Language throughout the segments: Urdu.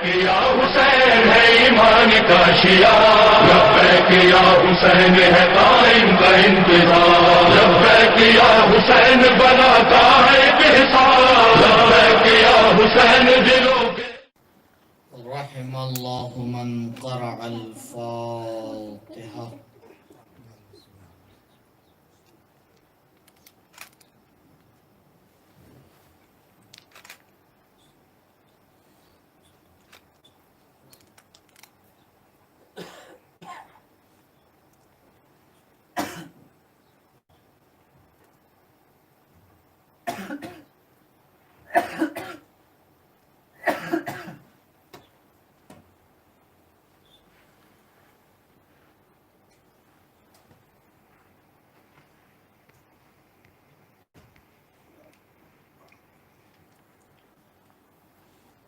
یا حسین ہے ایمان کا شیعہ، لبیک یا حسین ہے قائم کا انتظار، لبیک یا حسین بناتا ہے انحصار، لبیک یا حسین دلوں کے رحم اللہ من قرع الفاتحہ.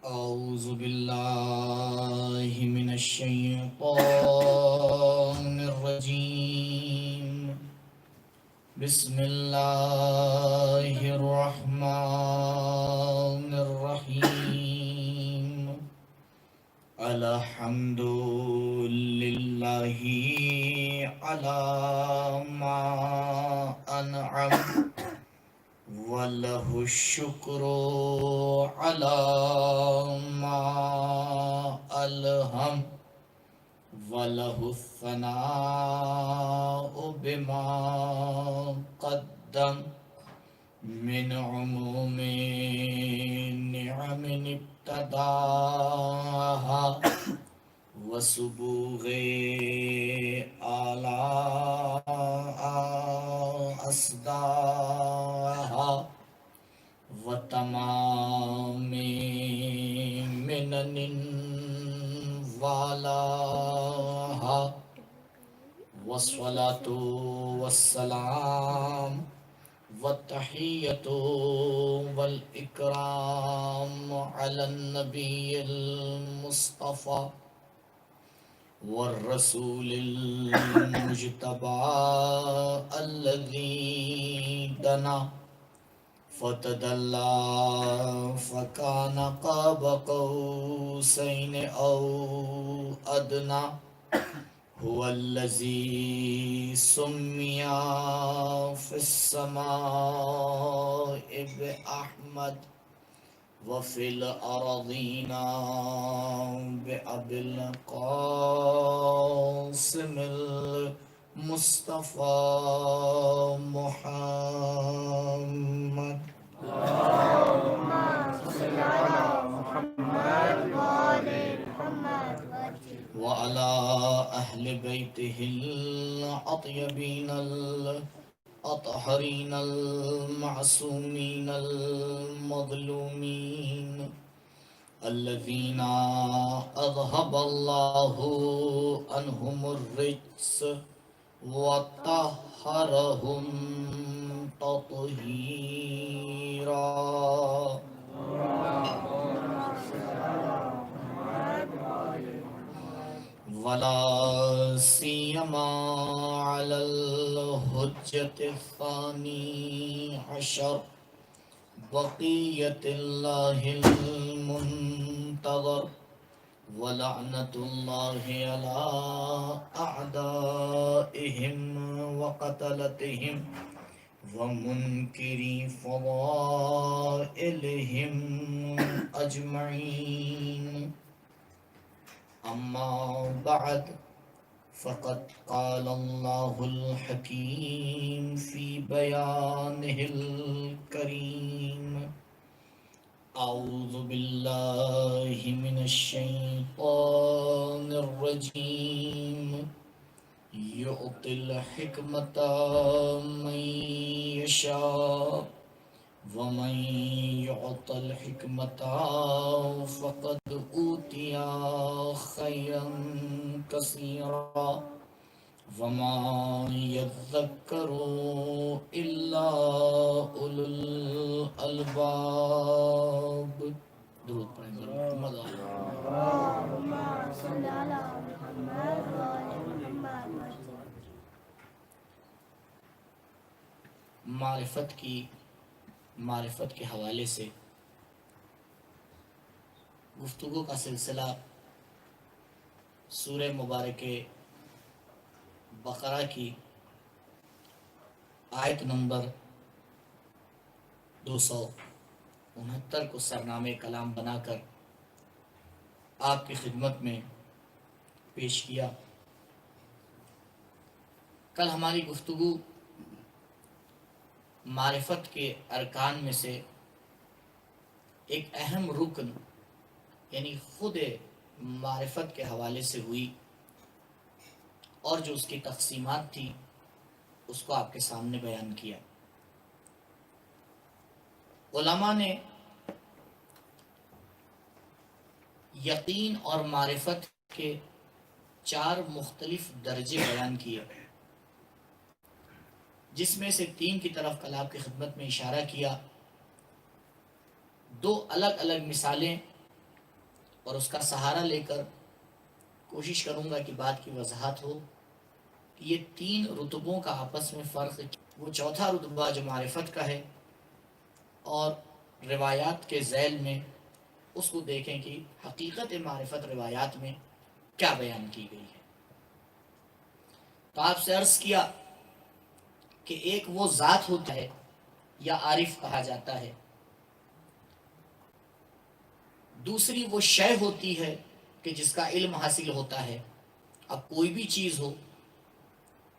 اعوذ باللہ من الشیطان الرجیم. بسم اللہ الرحمن الرحیم. الحمد للہ علی ما انعم وَلَهُ الشُّكْرُ عَلَى مَا أَلْهَمَ وَلَهُ الثَّنَاءُ بِمَا قَدَّمَ مِنْ عُمُومِ نِعَمٍ ابْتَدَاهَا وَسُبُوغِ آلاء أَسْدَاهَا وَتَمَامِ مِنَنٍ وَالَاهَا. وَالصَّلَاةُ وَالسَّلَامُ وَالتَّحِيَّةُ وَالْإِكْرَامُ عَلَى النَّبِيِّ الْمُصْطَفَى والرسول المجتبى الذي دنا فتدلى فكان قاب قوسين أو أدنى. هو الذي سمي في السماء بأحمد وفي الأرضين بأبي القاسم المصطفى محمد. اللهم صل على محمد وآل محمد وعلى أهل بيته الأطيبين الأطهرين المعصومين المظلومين الذين أذهب الله عنهم الرجس وطهرهم تطهيرا. ولا سيما على الحجة الثاني عشر بقية الله المنتظر ولعنة الله على أعدائهم وقتلتهم ومنكري فضائلهم أجمعين. أما بعد فقد قال الله الحكيم في بيانه الكريم. أعوذ بالله من الشيطان الرجيم. يؤتي الحكمة من يشاء ومن يعط الحكمة فقد أوتي خيرا كثيرا وما يذكر إلا أولو الألباب. درود پڑھیں محمد. اللهم صل على محمد وآل محمد. معرفت کے حوالے سے گفتگو کا سلسلہ سورہ مبارک بقرہ کی آیت نمبر 269 کو سرنامے کلام بنا کر آپ کی خدمت میں پیش کیا۔ کل ہماری گفتگو معرفت کے ارکان میں سے ایک اہم رکن یعنی خود معرفت کے حوالے سے ہوئی، اور جو اس کی تقسیمات تھی اس کو آپ کے سامنے بیان کیا۔ علماء نے یقین اور معرفت کے 4 مختلف درجے بیان کیے، جس میں سے 3 کی طرف کل آپ کی خدمت میں اشارہ کیا۔ 2 الگ الگ مثالیں اور اس کا سہارا لے کر کوشش کروں گا کہ بات کی وضاحت ہو کہ یہ 3 رتبوں کا آپس میں فرق، وہ چوتھا رتبہ جو معرفت کا ہے، اور روایات کے ذیل میں اس کو دیکھیں کہ حقیقت معرفت روایات میں کیا بیان کی گئی ہے۔ تو آپ سے عرض کیا کہ ایک وہ ذات ہوتا ہے یا عارف کہا جاتا ہے، دوسری وہ شے ہوتی ہے کہ جس کا علم حاصل ہوتا ہے۔ اب کوئی بھی چیز ہو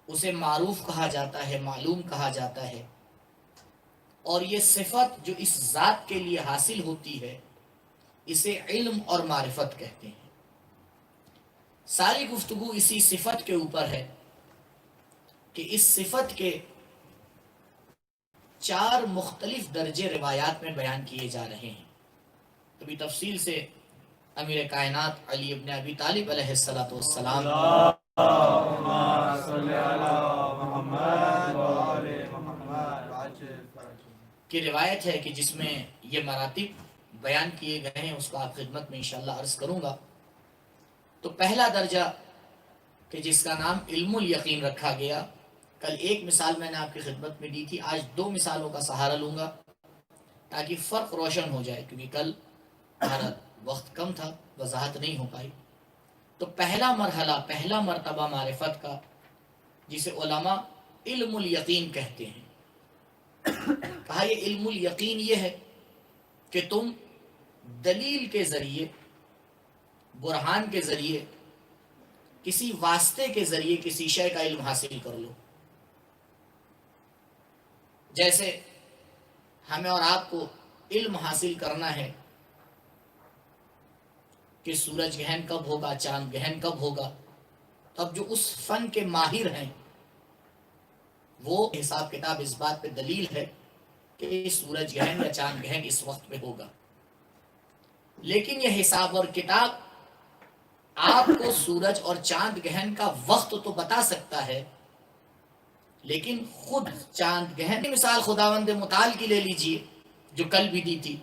اسے معروف کہا جاتا ہے، معلوم کہا جاتا ہے، اور یہ صفت جو اس ذات کے لیے حاصل ہوتی ہے اسے علم اور معرفت کہتے ہیں۔ ساری گفتگو اسی صفت کے اوپر ہے کہ اس صفت کے 4 مختلف درجے روایات میں بیان کیے جا رہے ہیں۔ ابھی تفصیل سے امیر کائنات علی ابن ابی طالب علیہ السلام کی روایت ہے کہ جس میں یہ مراتب بیان کیے گئے ہیں، اس کو آپ خدمت میں انشاءاللہ عرض کروں گا۔ تو پہلا درجہ کہ جس کا نام علم الیقین رکھا گیا، کل ایک مثال میں نے آپ کی خدمت میں دی تھی، آج 2 مثالوں کا سہارا لوں گا تاکہ فرق روشن ہو جائے، کیونکہ کل ہمارا وقت کم تھا، وضاحت نہیں ہو پائی۔ تو پہلا مرحلہ، پہلا مرتبہ معرفت کا، جسے علماء علم الیقین کہتے ہیں، کہا یہ علم الیقین یہ ہے کہ تم دلیل کے ذریعے، برہان کے ذریعے، کسی واسطے کے ذریعے کسی شے کا علم حاصل کر لو۔ جیسے ہمیں اور آپ کو علم حاصل کرنا ہے کہ سورج گہن کب ہوگا، چاند گہن کب ہوگا، تو اب جو اس فن کے ماہر ہیں وہ حساب کتاب اس بات پہ دلیل ہے کہ سورج گہن یا چاند گہن اس وقت پہ ہوگا، لیکن یہ حساب اور کتاب آپ کو سورج اور چاند گہن کا وقت تو بتا سکتا ہے، لیکن خود چاند گہن کی مثال خداوند متعال کی لے لیجئے جو کل بھی دی تھی،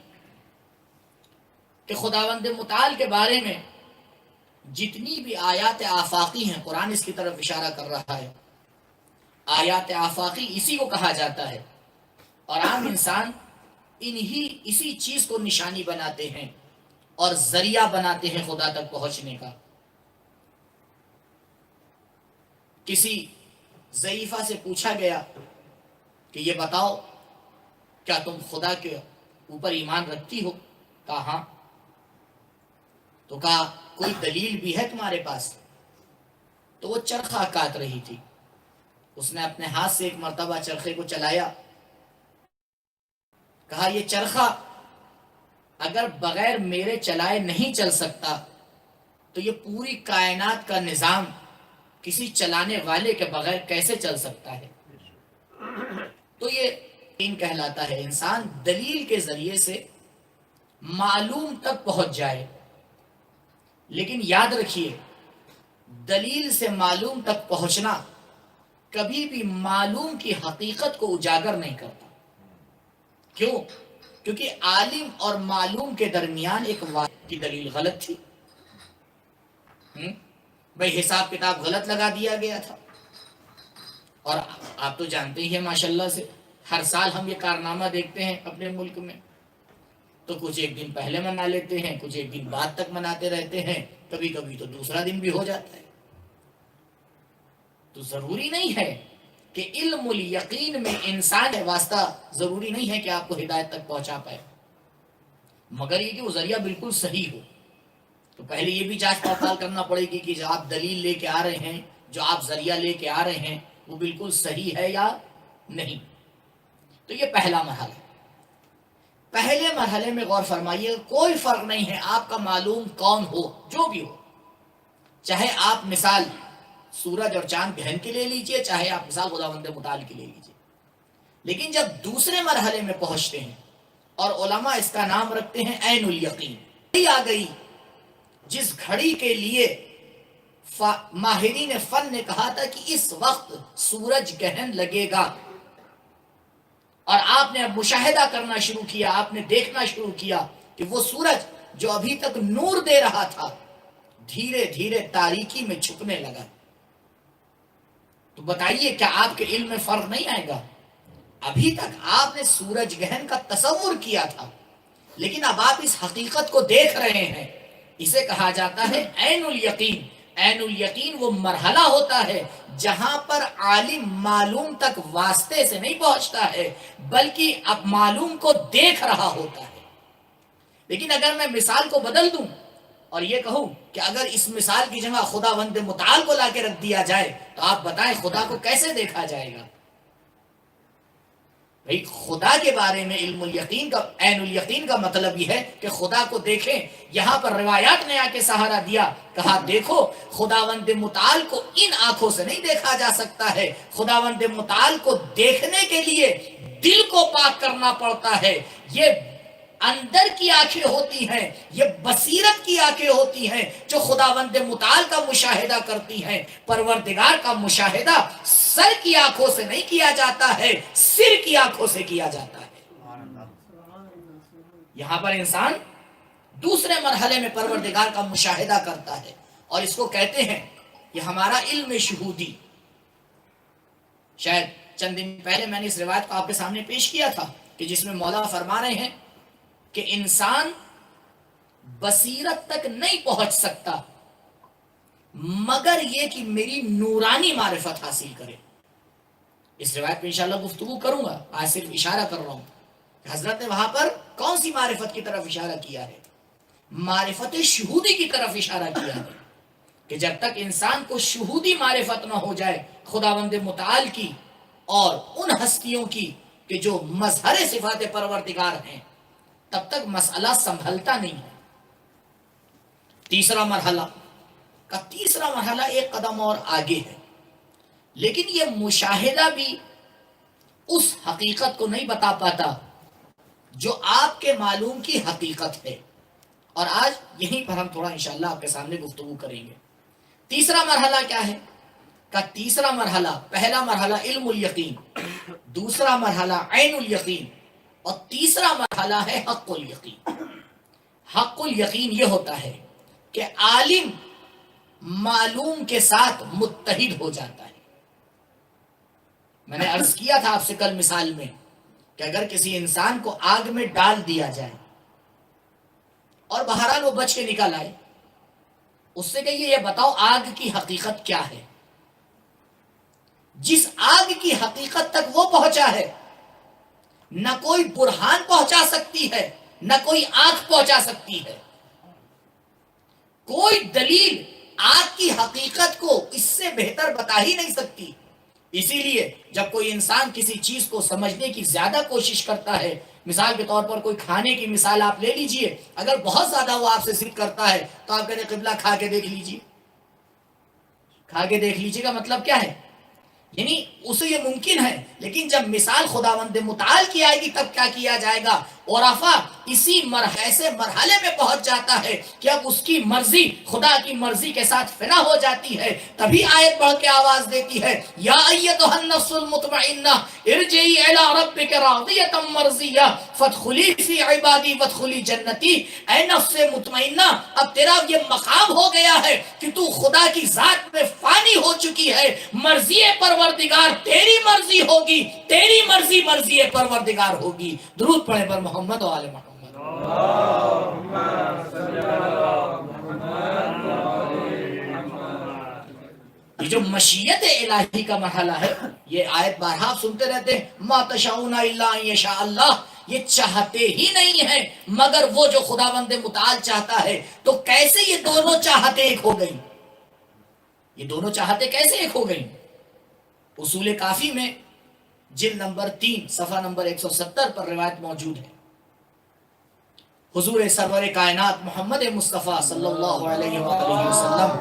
کہ خداوند متعال کے بارے میں جتنی بھی آیات آفاقی ہیں، قرآن اس کی طرف اشارہ کر رہا ہے، آیات آفاقی اسی کو کہا جاتا ہے، اور عام انسان اسی چیز کو نشانی بناتے ہیں اور ذریعہ بناتے ہیں خدا تک پہنچنے کا۔ کسی ضعیفہ سے پوچھا گیا کہ یہ بتاؤ کیا تم خدا کے اوپر ایمان رکھتی ہو؟ کہا ہاں۔ تو کہا کوئی دلیل بھی ہے تمہارے پاس؟ تو وہ چرخہ کاٹ رہی تھی، اس نے اپنے ہاتھ سے ایک مرتبہ چرخے کو چلایا، کہا یہ چرخہ اگر بغیر میرے چلائے نہیں چل سکتا تو یہ پوری کائنات کا نظام کسی چلانے والے کے بغیر کیسے چل سکتا ہے؟ تو یہ یقین کہلاتا ہے، انسان دلیل کے ذریعے سے معلوم تک پہنچ جائے، لیکن یاد رکھیے دلیل سے معلوم تک پہنچنا کبھی بھی معلوم کی حقیقت کو اجاگر نہیں کرتا۔ کیوں؟ کیونکہ عالم اور معلوم کے درمیان ایک واحد کی دلیل غلط تھی، بھئی حساب کتاب غلط لگا دیا گیا تھا، اور آپ تو جانتے ہی ہیں ماشاءاللہ سے ہر سال ہم یہ کارنامہ دیکھتے ہیں اپنے ملک میں تو کچھ ایک دن پہلے منا لیتے ہیں، کچھ ایک دن بعد تک مناتے رہتے ہیں، کبھی کبھی تو دوسرا دن بھی ہو جاتا ہے۔ تو ضروری نہیں ہے کہ علم الیقین میں انسان ہے واسطہ ضروری نہیں ہے کہ آپ کو ہدایت تک پہنچا پائے، مگر یہ کہ وہ ذریعہ بالکل صحیح ہو۔ تو پہلے یہ بھی جانچ پڑتال کرنا پڑے گی کہ جو آپ دلیل لے کے آ رہے ہیں، جو آپ ذریعہ لے کے آ رہے ہیں، وہ بالکل صحیح ہے یا نہیں۔ تو یہ پہلا مرحلہ ہے۔ پہلے مرحلے میں غور فرمائیے، کوئی فرق نہیں ہے آپ کا معلوم کون ہو، جو بھی ہو، چاہے آپ مثال سورج اور چاند گہن کے لے لیجئے، چاہے آپ مثال خداوند متعال کی لے لیجئے، لیکن جب دوسرے مرحلے میں پہنچتے ہیں اور علماء اس کا نام رکھتے ہیں عین الیقین، گھڑی آ گئی جس گھڑی کے لیے ماہرین فن نے کہا تھا کہ اس وقت سورج گہن لگے گا، اور آپ نے اب مشاہدہ کرنا شروع کیا، آپ نے دیکھنا شروع کیا کہ وہ سورج جو ابھی تک نور دے رہا تھا دھیرے دھیرے تاریکی میں چھپنے لگا۔ تو بتائیے کیا آپ کے علم میں فرق نہیں آئے گا؟ ابھی تک آپ نے سورج گہن کا تصور کیا تھا، لیکن اب آپ اس حقیقت کو دیکھ رہے ہیں، اسے کہا جاتا ہے عین الیقین۔ عین الیقین وہ مرحلہ ہوتا ہے جہاں پر عالم معلوم تک واسطے سے نہیں پہنچتا ہے، بلکہ اب معلوم کو دیکھ رہا ہوتا ہے۔ لیکن اگر میں مثال کو بدل دوں اور یہ کہوں کہ اگر اس مثال کی جگہ خداوند متعال کو لا کے رکھ دیا جائے تو آپ بتائیں خدا کو کیسے دیکھا جائے گا؟ بھئی خدا کے بارے میں علم الیقین کا عین الیقین کا مطلب یہ ہے کہ خدا کو دیکھیں۔ یہاں پر روایات نے آ کے سہارا دیا، کہا دیکھو خداوند متعال کو ان آنکھوں سے نہیں دیکھا جا سکتا ہے، خداوند متعال کو دیکھنے کے لیے دل کو پاک کرنا پڑتا ہے۔ یہ اندر کی آنکھیں ہوتی ہیں، یہ بصیرت کی آنکھیں ہوتی ہیں جو خداوند متعال کا مشاہدہ کرتی ہیں۔ پروردگار کا مشاہدہ سر کی آنکھوں سے نہیں کیا جاتا ہے، سر کی آنکھوں سے کیا جاتا ہے۔ یہاں پر انسان دوسرے مرحلے میں پروردگار کا مشاہدہ کرتا ہے، اور اس کو کہتے ہیں یہ ہمارا علم شہودی۔ شاید چند دن پہلے میں نے اس روایت کو آپ کے سامنے پیش کیا تھا کہ جس میں مولا فرما رہے ہیں کہ انسان بصیرت تک نہیں پہنچ سکتا مگر یہ کہ میری نورانی معرفت حاصل کرے۔ اس روایت پہ انشاءاللہ گفتگو کروں گا، آج صرف اشارہ کر رہا ہوں کہ حضرت نے وہاں پر کون سی معرفت کی طرف اشارہ کیا ہے؟ معرفت شہودی کی طرف اشارہ کیا ہے کہ جب تک انسان کو شہودی معرفت نہ ہو جائے خداوند متعال کی اور ان ہستیوں کی کہ جو مظہر صفات پروردگار ہیں، تب تک مسئلہ سنبھلتا نہیں ہے۔ تیسرا مرحلہ ایک قدم اور آگے ہے، لیکن یہ مشاہدہ بھی اس حقیقت کو نہیں بتا پاتا جو آپ کے معلوم کی حقیقت ہے، اور آج یہیں پر ہم تھوڑا انشاءاللہ آپ کے سامنے گفتگو کریں گے۔ تیسرا مرحلہ کیا ہے؟ تیسرا مرحلہ، پہلا مرحلہ علم الیقین، دوسرا مرحلہ عین الیقین، اور تیسرا مرحلہ ہے حق الیقین۔ حق الیقین یہ ہوتا ہے کہ عالم معلوم کے ساتھ متحد ہو جاتا ہے۔ میں نے عرض کیا تھا آپ سے کل مثال میں کہ اگر کسی انسان کو آگ میں ڈال دیا جائے اور بہرحال وہ بچ کے نکل آئے، اس سے کہیے یہ بتاؤ آگ کی حقیقت کیا ہے؟ جس آگ کی حقیقت تک وہ پہنچا ہے نہ کوئی برہان پہنچا سکتی ہے، نہ کوئی آنکھ پہنچا سکتی ہے۔ کوئی دلیل آگ کی حقیقت کو اس سے بہتر بتا ہی نہیں سکتی۔ اسی لیے جب کوئی انسان کسی چیز کو سمجھنے کی زیادہ کوشش کرتا ہے، مثال کے طور پر کوئی کھانے کی مثال آپ لے لیجئے، اگر بہت زیادہ وہ آپ سے ضد کرتا ہے تو آپ کہتے ہیں قبلہ کھا کے دیکھ لیجئے۔ کھا کے دیکھ لیجئے کا مطلب کیا ہے؟ یعنی اسے یہ ممکن ہے، لیکن جب مثال خداوند متعال کی آئے گی تب کیا کیا جائے گا؟ عرفا اسی ایسے مرحلے میں پہنچ جاتا ہے کہ اب اس کی مرضی خدا کی مرضی کے ساتھ فنا ہو جاتی ہے۔ تبھی آیت بڑھ کے آواز دیتی ہے یا ایتھا النفس المطمئنہ ارجعی الی ربک راضیۃ مرضیہ فادخلی فی عبادی وادخلی جنتی۔ اے نفس مطمئنہ، اب تیرا یہ مقام ہو گیا ہے کہ تو خدا کی ذات میں فانی ہو چکی ہے، مرضی پروردگار تیری مرضی ہوگی، تیری مرضی مرضی پروردگار ہوگی۔ درود پڑھے پر محمد و آل محمد۔ یہ جو مشیت الہی کا مرحلہ ہے، یہ آیت بارہا آپ سنتے رہتے ہیں، ما تشاؤون الا ان یشاء اللہ، یہ چاہتے ہی نہیں ہے مگر وہ جو خداوند متعال چاہتا ہے۔ تو کیسے یہ دونوں چاہتے ایک ہو گئی؟ یہ دونوں چاہتے کیسے ایک ہو گئی؟ اصول کافی میں جلد نمبر 3 صفحہ نمبر 170 پر روایت موجود ہے۔ حضور سرور کائنات محمد مصطفیٰ صلی اللہ علیہ وآلہ وسلم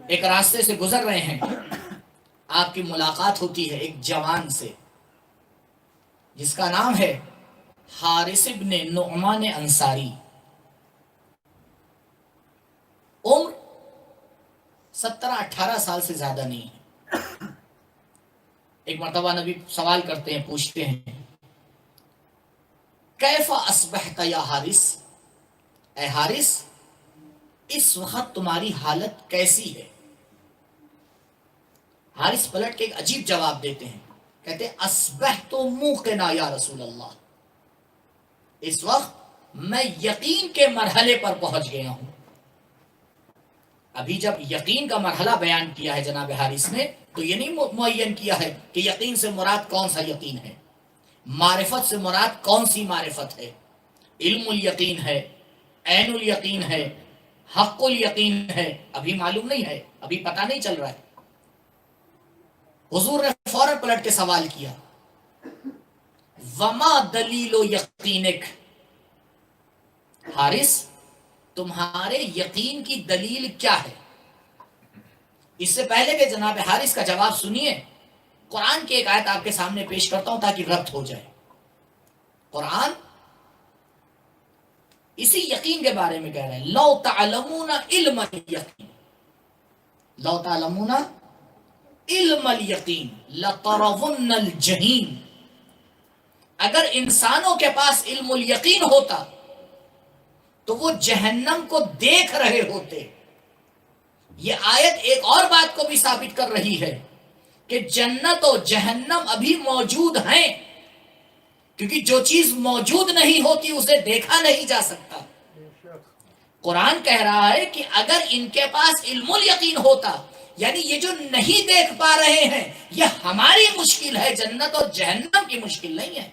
ایک راستے سے گزر رہے ہیں، آپ کی ملاقات ہوتی ہے ایک جوان سے جس کا نام ہے حارث ابن نعمان انصاری۔ عمر 17-18 سال سے زیادہ نہیں ہے۔ ایک مرتبہ نبی سوال کرتے ہیں، پوچھتے ہیں، کیف اصبحت یا حارث، اے حارث اس وقت تمہاری حالت کیسی ہے؟ حارث پلٹ کے ایک عجیب جواب دیتے ہیں، کہتے ہیں اصبحت موقنا یا رسول اللہ، اس وقت میں یقین کے مرحلے پر پہنچ گیا ہوں۔ ابھی جب یقین کا مرحلہ بیان کیا ہے جناب حارث نے، تو یہ نہیں معین کیا ہے کہ یقین سے مراد کون سا یقین ہے، معرفت سے مراد کون سی معرفت ہے، علم الیقین ہے، عین الیقین ہے، حق الیقین ہے، ابھی معلوم نہیں ہے، ابھی پتہ نہیں چل رہا ہے۔ حضور نے فوراً پلٹ کے سوال کیا، وما دلیل یقینک، حارث تمہارے یقین کی دلیل کیا ہے؟ اس سے پہلے کہ جناب حارث کا جواب سنیے، قرآن کی ایک آیت آپ کے سامنے پیش کرتا ہوں تاکہ ربط ہو جائے۔ قرآن اسی یقین کے بارے میں کہہ رہے ہیں، لو تعلمون علم الیقین، لو تعلمون علم الیقین لترون الجحیم، اگر انسانوں کے پاس علم الیقین ہوتا تو وہ جہنم کو دیکھ رہے ہوتے۔ یہ آیت ایک اور بات کو بھی ثابت کر رہی ہے کہ جنت و جہنم ابھی موجود ہیں، کیونکہ جو چیز موجود نہیں ہوتی اسے دیکھا نہیں جا سکتا۔ قرآن کہہ رہا ہے کہ اگر ان کے پاس علم الیقین ہوتا، یعنی یہ جو نہیں دیکھ پا رہے ہیں یہ ہماری مشکل ہے، جنت اور جہنم کی مشکل نہیں ہے۔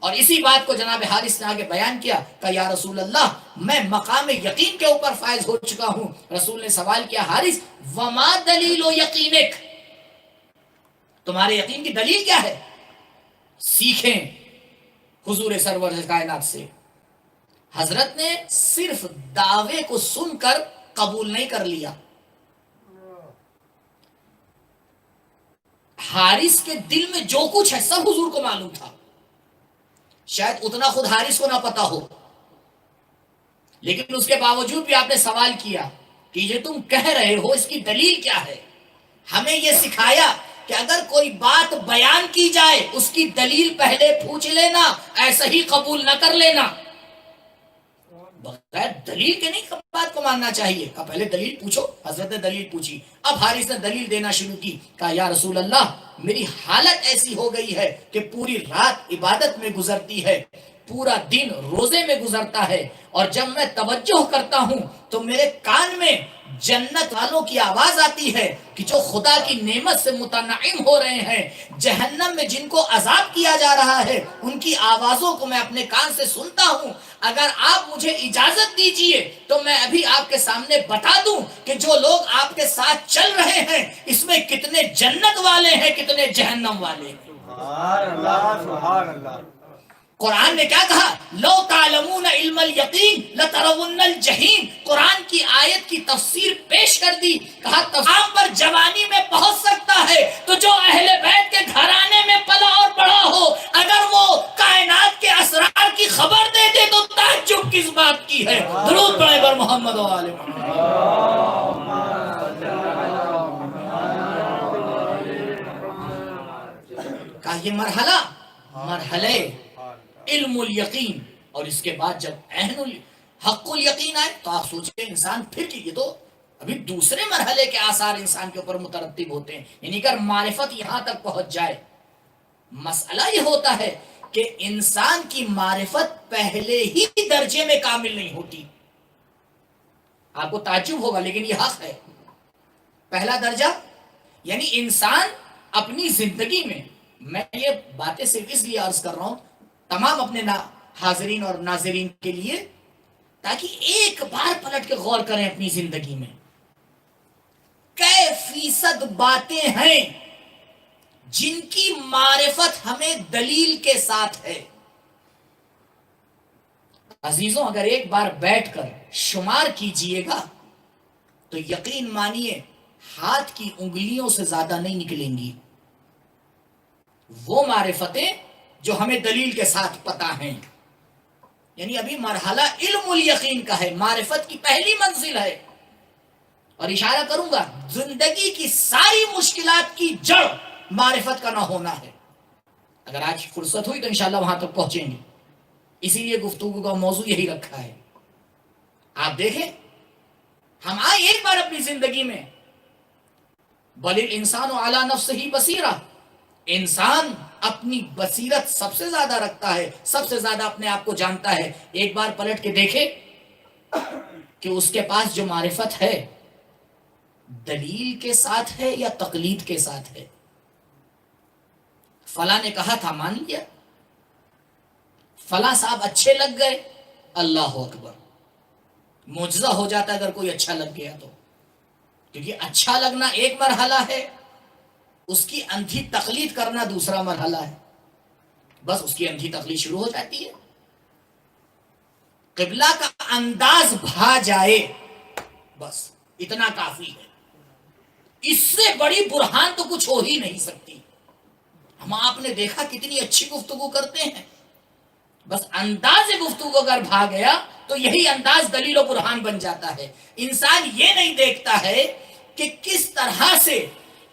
اور اسی بات کو جناب حارث نے آگے بیان کیا کہ یا رسول اللہ میں مقام یقین کے اوپر فائز ہو چکا ہوں۔ رسول نے سوال کیا، حارث وما دلیل یقینک، تمہارے یقین کی دلیل کیا ہے؟ سیکھیں حضور سرور کائنات سے۔ حضرت نے صرف دعوے کو سن کر قبول نہیں کر لیا، حارث کے دل میں جو کچھ ہے سب حضور کو معلوم تھا، شاید اتنا خود حارث کو نہ پتا ہو، لیکن اس کے باوجود بھی آپ نے سوال کیا کہ یہ تم کہہ رہے ہو اس کی دلیل کیا ہے؟ ہمیں یہ سکھایا کہ اگر کوئی بات بیان کی جائے اس کی دلیل پہلے پوچھ لینا، ایسا ہی قبول نہ کر لینا۔ بغیر دلیل کے نہیں بات کو ماننا چاہیے، کہا پہلے دلیل پوچھو۔ حضرت نے دلیل پوچھی، اب حارث نے دلیل دینا شروع کی، کہا یا رسول اللہ میری حالت ایسی ہو گئی ہے کہ پوری رات عبادت میں گزرتی ہے، پورا دن روزے میں گزرتا ہے، اور جب میں توجہ کرتا ہوں تو میرے کان میں جنت والوں کی آواز آتی ہے کہ جو خدا کی نعمت سے متنعم ہو رہے ہیں، جہنم میں جن کو عذاب کیا جا رہا ہے ان کی آوازوں کو میں اپنے کان سے سنتا ہوں۔ اگر آپ مجھے اجازت دیجئے تو میں ابھی آپ کے سامنے بتا دوں کہ جو لوگ آپ کے ساتھ چل رہے ہیں اس میں کتنے جنت والے ہیں کتنے جہنم والے ہیں۔ سبحان اللہ سبحان اللہ۔ قرآن نے کیا کہا؟ لو تعلمون علم الیقین لترون الجحیم، قرآن کی آیت کی تفسیر پیش کر دی، کہا تمام پر جوانی میں پہنچ سکتا ہے تو جو اہل بیت کے گھرانے میں پلا اور بڑا ہو اگر وہ کائنات کے اسرار کی خبر دے دے تو تعجب کس بات کی ہے؟ درود پڑھیں بر محمد و آل محمد۔ کہا یہ مرحلہ علم الیقین، اور اس کے بعد جب عین حق الیقین آئے تو آپ سوچیں انسان پھر یہ تو ابھی دوسرے مرحلے کے آثار انسان کے اوپر مترتب ہوتے ہیں، یعنی اگر معرفت یہاں تک پہنچ جائے مسئلہ یہ ہوتا ہے کہ انسان کی معرفت پہلے ہی درجے میں کامل نہیں ہوتی. آپ کو تعجب ہوگا لیکن یہ حق ہے. پہلا درجہ یعنی انسان اپنی زندگی میں یہ باتیں صرف اس لیے عرض کر رہا ہوں تمام اپنے حاضرین اور ناظرین کے لیے، تاکہ ایک بار پلٹ کے غور کریں اپنی زندگی میں کئی فیصد باتیں ہیں جن کی معرفت ہمیں دلیل کے ساتھ ہے. عزیزوں، اگر ایک بار بیٹھ کر شمار کیجئے گا تو یقین مانیے ہاتھ کی انگلیوں سے زیادہ نہیں نکلیں گی وہ معرفتیں جو ہمیں دلیل کے ساتھ پتہ ہیں. یعنی ابھی مرحلہ علم الیقین کا ہے، معرفت کی پہلی منزل ہے. اور اشارہ کروں گا زندگی کی ساری مشکلات کی جڑ معرفت کا نہ ہونا ہے. اگر آج فرصت ہوئی تو انشاءاللہ وہاں تک پہنچیں گے، اسی لیے گفتگو کا موضوع یہی رکھا ہے. آپ دیکھیں ہم آئے ایک بار اپنی زندگی میں بل الانسان علی نفسہ بصیرہ، انسان اپنی بصیرت سب سے زیادہ رکھتا ہے، سب سے زیادہ اپنے آپ کو جانتا ہے. ایک بار پلٹ کے دیکھے کہ اس کے پاس جو معرفت ہے دلیل کے ساتھ ہے یا تقلید کے ساتھ ہے. فلاں نے کہا تھا مان لیا، فلاں صاحب اچھے لگ گئے، اللہ اکبر، معجزہ ہو جاتا ہے اگر کوئی اچھا لگ گیا تو. کیونکہ اچھا لگنا ایک مرحلہ ہے، اس کی اندھی تقلید کرنا دوسرا مرحلہ ہے. بس اس کی اندھی تقلید شروع ہو جاتی ہے. قبلہ کا انداز بھا جائے بس اتنا کافی ہے. اس سے بڑی برہان تو کچھ ہو ہی نہیں سکتی. ہم آپ نے دیکھا کتنی اچھی گفتگو کرتے ہیں، بس انداز گفتگو اگر بھا گیا تو یہی انداز دلیل و برہان بن جاتا ہے. انسان یہ نہیں دیکھتا ہے کہ کس طرح سے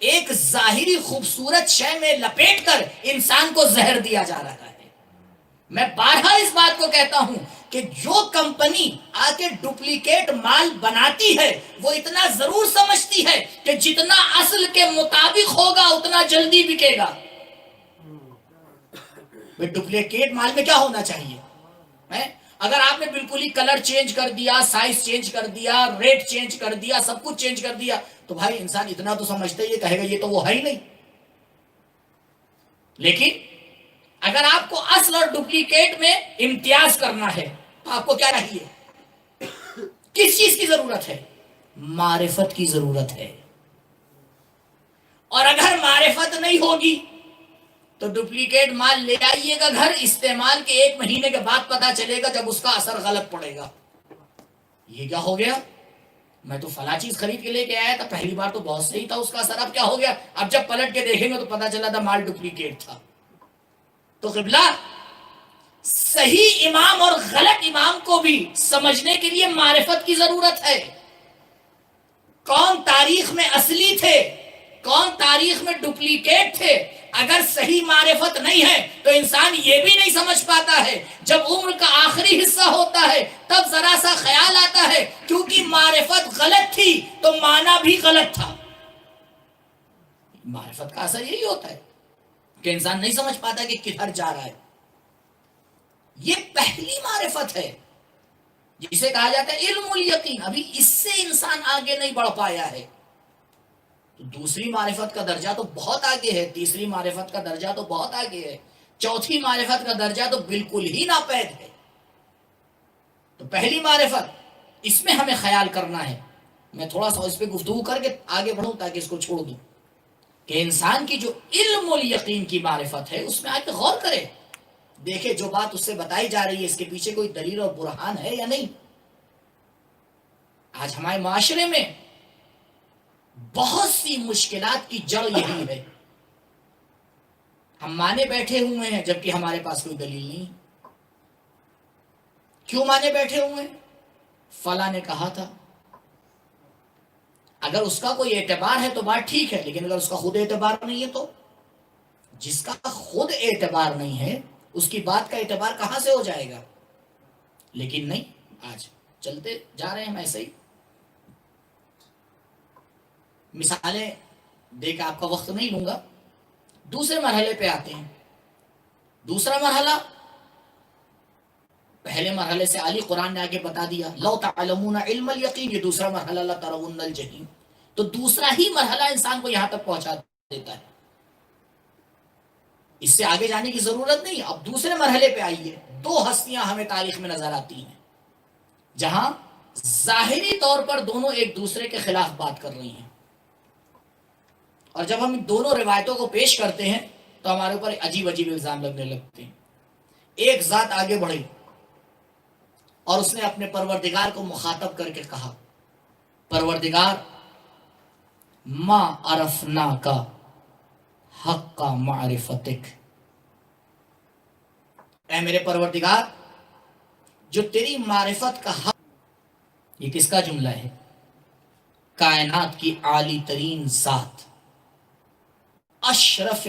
ایک ظاہری خوبصورت شے میں لپیٹ کر انسان کو زہر دیا جا رہا ہے. میں بارہا اس بات کو کہتا ہوں کہ جو کمپنی آ کے ڈپلیکیٹ مال بناتی ہے وہ اتنا ضرور سمجھتی ہے کہ جتنا اصل کے مطابق ہوگا اتنا جلدی بکے گا. ڈپلیکیٹ مال میں کیا ہونا چاہیے؟ اگر آپ نے بالکل ہی کلر چینج کر دیا، سائز چینج کر دیا، ریٹ چینج کر دیا، سب کچھ چینج کر دیا تو بھائی انسان اتنا تو سمجھتا ہی کہے گا یہ تو وہ ہے ہی نہیں. لیکن اگر آپ کو اصل اور ڈپلیکیٹ میں امتیاز کرنا ہے تو آپ کو کیا چاہیے؟ کس چیز کی ضرورت ہے؟ معرفت کی ضرورت ہے. اور اگر معرفت نہیں ہوگی تو ڈپلیکیٹ مال لے آئیے گا گھر، استعمال کے 1 مہینے کے بعد پتا چلے گا جب اس کا اثر غلط پڑے گا. یہ کیا ہو گیا؟ میں تو فلاں چیز خرید کے لے کے آیا تھا، پہلی بار تو بہت صحیح تھا اس کا اثر، اب کیا ہو گیا؟ اب جب پلٹ کے دیکھیں گے تو پتا چلا تھا مال ڈپلیکیٹ تھا. تو قبلہ صحیح امام اور غلط امام کو بھی سمجھنے کے لیے معرفت کی ضرورت ہے. کون تاریخ میں اصلی تھے، کون تاریخ میں ڈپلیکیٹ تھے، اگر صحیح معرفت نہیں ہے تو انسان یہ بھی نہیں سمجھ پاتا ہے. جب عمر کا آخری حصہ ہوتا ہے تب ذرا سا خیال آتا ہے کیونکہ معرفت غلط تھی تو معنی بھی غلط تھا. معرفت کا اثر یہی ہوتا ہے کہ انسان نہیں سمجھ پاتا کہ کدھر جا رہا ہے. یہ پہلی معرفت ہے جسے کہا جاتا ہے علم الیقین. ابھی اس سے انسان آگے نہیں بڑھ پایا ہے. دوسری معرفت کا درجہ تو بہت آگے ہے، تیسری معرفت کا درجہ تو بہت آگے ہے، چوتھی معرفت کا درجہ تو بالکل ہی ناپید ہے. تو پہلی معرفت اس میں ہمیں خیال کرنا ہے. میں تھوڑا سا اس پہ گفتگو کر کے آگے بڑھوں تاکہ اس کو چھوڑ دوں کہ انسان کی جو علم الیقین کی معرفت ہے اس میں آ کے غور کرے، دیکھے جو بات اس سے بتائی جا رہی ہے اس کے پیچھے کوئی دلیل اور برہان ہے یا نہیں. آج ہمارے معاشرے میں بہت سی مشکلات کی جڑ یہی ہے. ہم مانے بیٹھے ہوئے ہیں جبکہ ہمارے پاس کوئی دلیل نہیں. کیوں مانے بیٹھے ہوئے ہیں؟ فلاں نے کہا تھا. اگر اس کا کوئی اعتبار ہے تو بات ٹھیک ہے، لیکن اگر اس کا خود اعتبار نہیں ہے تو جس کا خود اعتبار نہیں ہے اس کی بات کا اعتبار کہاں سے ہو جائے گا؟ لیکن نہیں، آج چلتے جا رہے ہیں ہم ایسے ہی. مثالیں دے کے آپ کا وقت نہیں لوں گا. دوسرے مرحلے پہ آتے ہیں. دوسرا مرحلہ، پہلے مرحلے سے علی قرآن نے آگے بتا دیا لو تعلمون علم الیقین، یہ دوسرا مرحلہ لترون الجحیم، تو دوسرا ہی مرحلہ انسان کو یہاں تک پہنچا دیتا ہے، اس سے آگے جانے کی ضرورت نہیں۔ اب دوسرے مرحلے پہ آئیے، دو ہستیاں ہمیں تاریخ میں نظر آتی ہیں جہاں ظاہری طور پر دونوں ایک دوسرے کے خلاف بات کر رہی ہیں، اور جب ہم دونوں روایتوں کو پیش کرتے ہیں تو ہمارے اوپر عجیب عجیب الزام لگنے لگتے ہیں۔ ایک ذات آگے بڑھی اور اس نے اپنے پروردگار کو مخاطب کر کے کہا، پروردگار ما عرفنا کا حق کا معرفتک، اے میرے پروردگار جو تیری معرفت کا حق، یہ کس کا جملہ ہے؟ کائنات کی عالی ترین ذات، اشرف،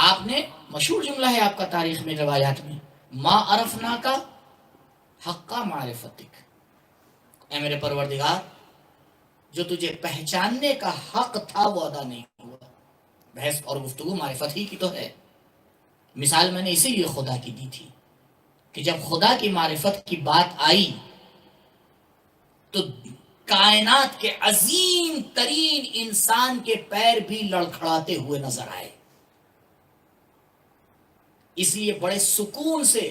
آپ نے مشہور جملہ ہے آپ کا تاریخ میں روایات میں، ما عرفنا کا حق کا معرفتک، اے میرے پروردگار جو تجھے پہچاننے کا حق تھا وہ ادا نہیں ہوا۔ بحث اور گفتگو معرفت ہی کی تو ہے، مثال میں نے اسی لیے خدا کی دی تھی کہ جب خدا کی معرفت کی بات آئی تو کائنات کے عظیم ترین انسان کے پیر بھی لڑکھڑاتے ہوئے نظر آئے۔ اس لیے بڑے سکون سے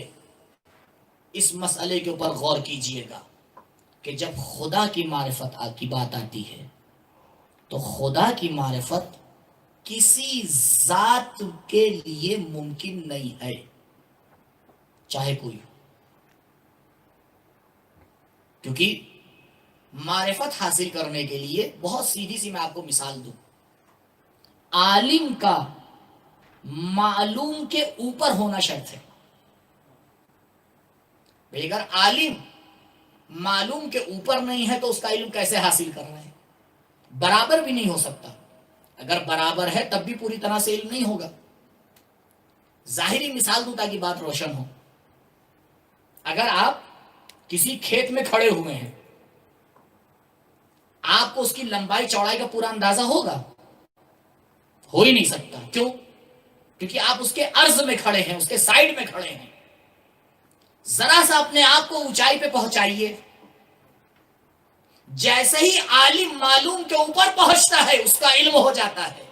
اس مسئلے کے اوپر غور کیجئے گا کہ جب خدا کی معرفت کی بات آتی ہے تو خدا کی معرفت کسی ذات کے لیے ممکن نہیں ہے، چاہے کوئی ہو، کیونکہ معرفت حاصل کرنے کے لیے بہت سیدھی سی میں آپ کو مثال دوں، عالم کا معلوم کے اوپر ہونا شرط ہے۔ بھئی اگر عالم معلوم کے اوپر نہیں ہے تو اس کا علم کیسے حاصل کر رہے ہیں؟ برابر بھی نہیں ہو سکتا، اگر برابر ہے تب بھی پوری طرح سے علم نہیں ہوگا۔ ظاہری مثال دوں تاکہ بات روشن ہو، اگر آپ کسی کھیت میں کھڑے ہوئے ہیں، آپ کو اس کی لمبائی چوڑائی کا پورا اندازہ ہوگا؟ ہو ہی نہیں سکتا، کیوں؟ کیونکہ آپ اس کے عرض میں کھڑے ہیں، اس کے سائیڈ میں کھڑے ہیں۔ ذرا سا اپنے آپ کو اونچائی پہ پہنچائیے، جیسے ہی عالم معلوم کے اوپر پہنچتا ہے اس کا علم ہو جاتا ہے،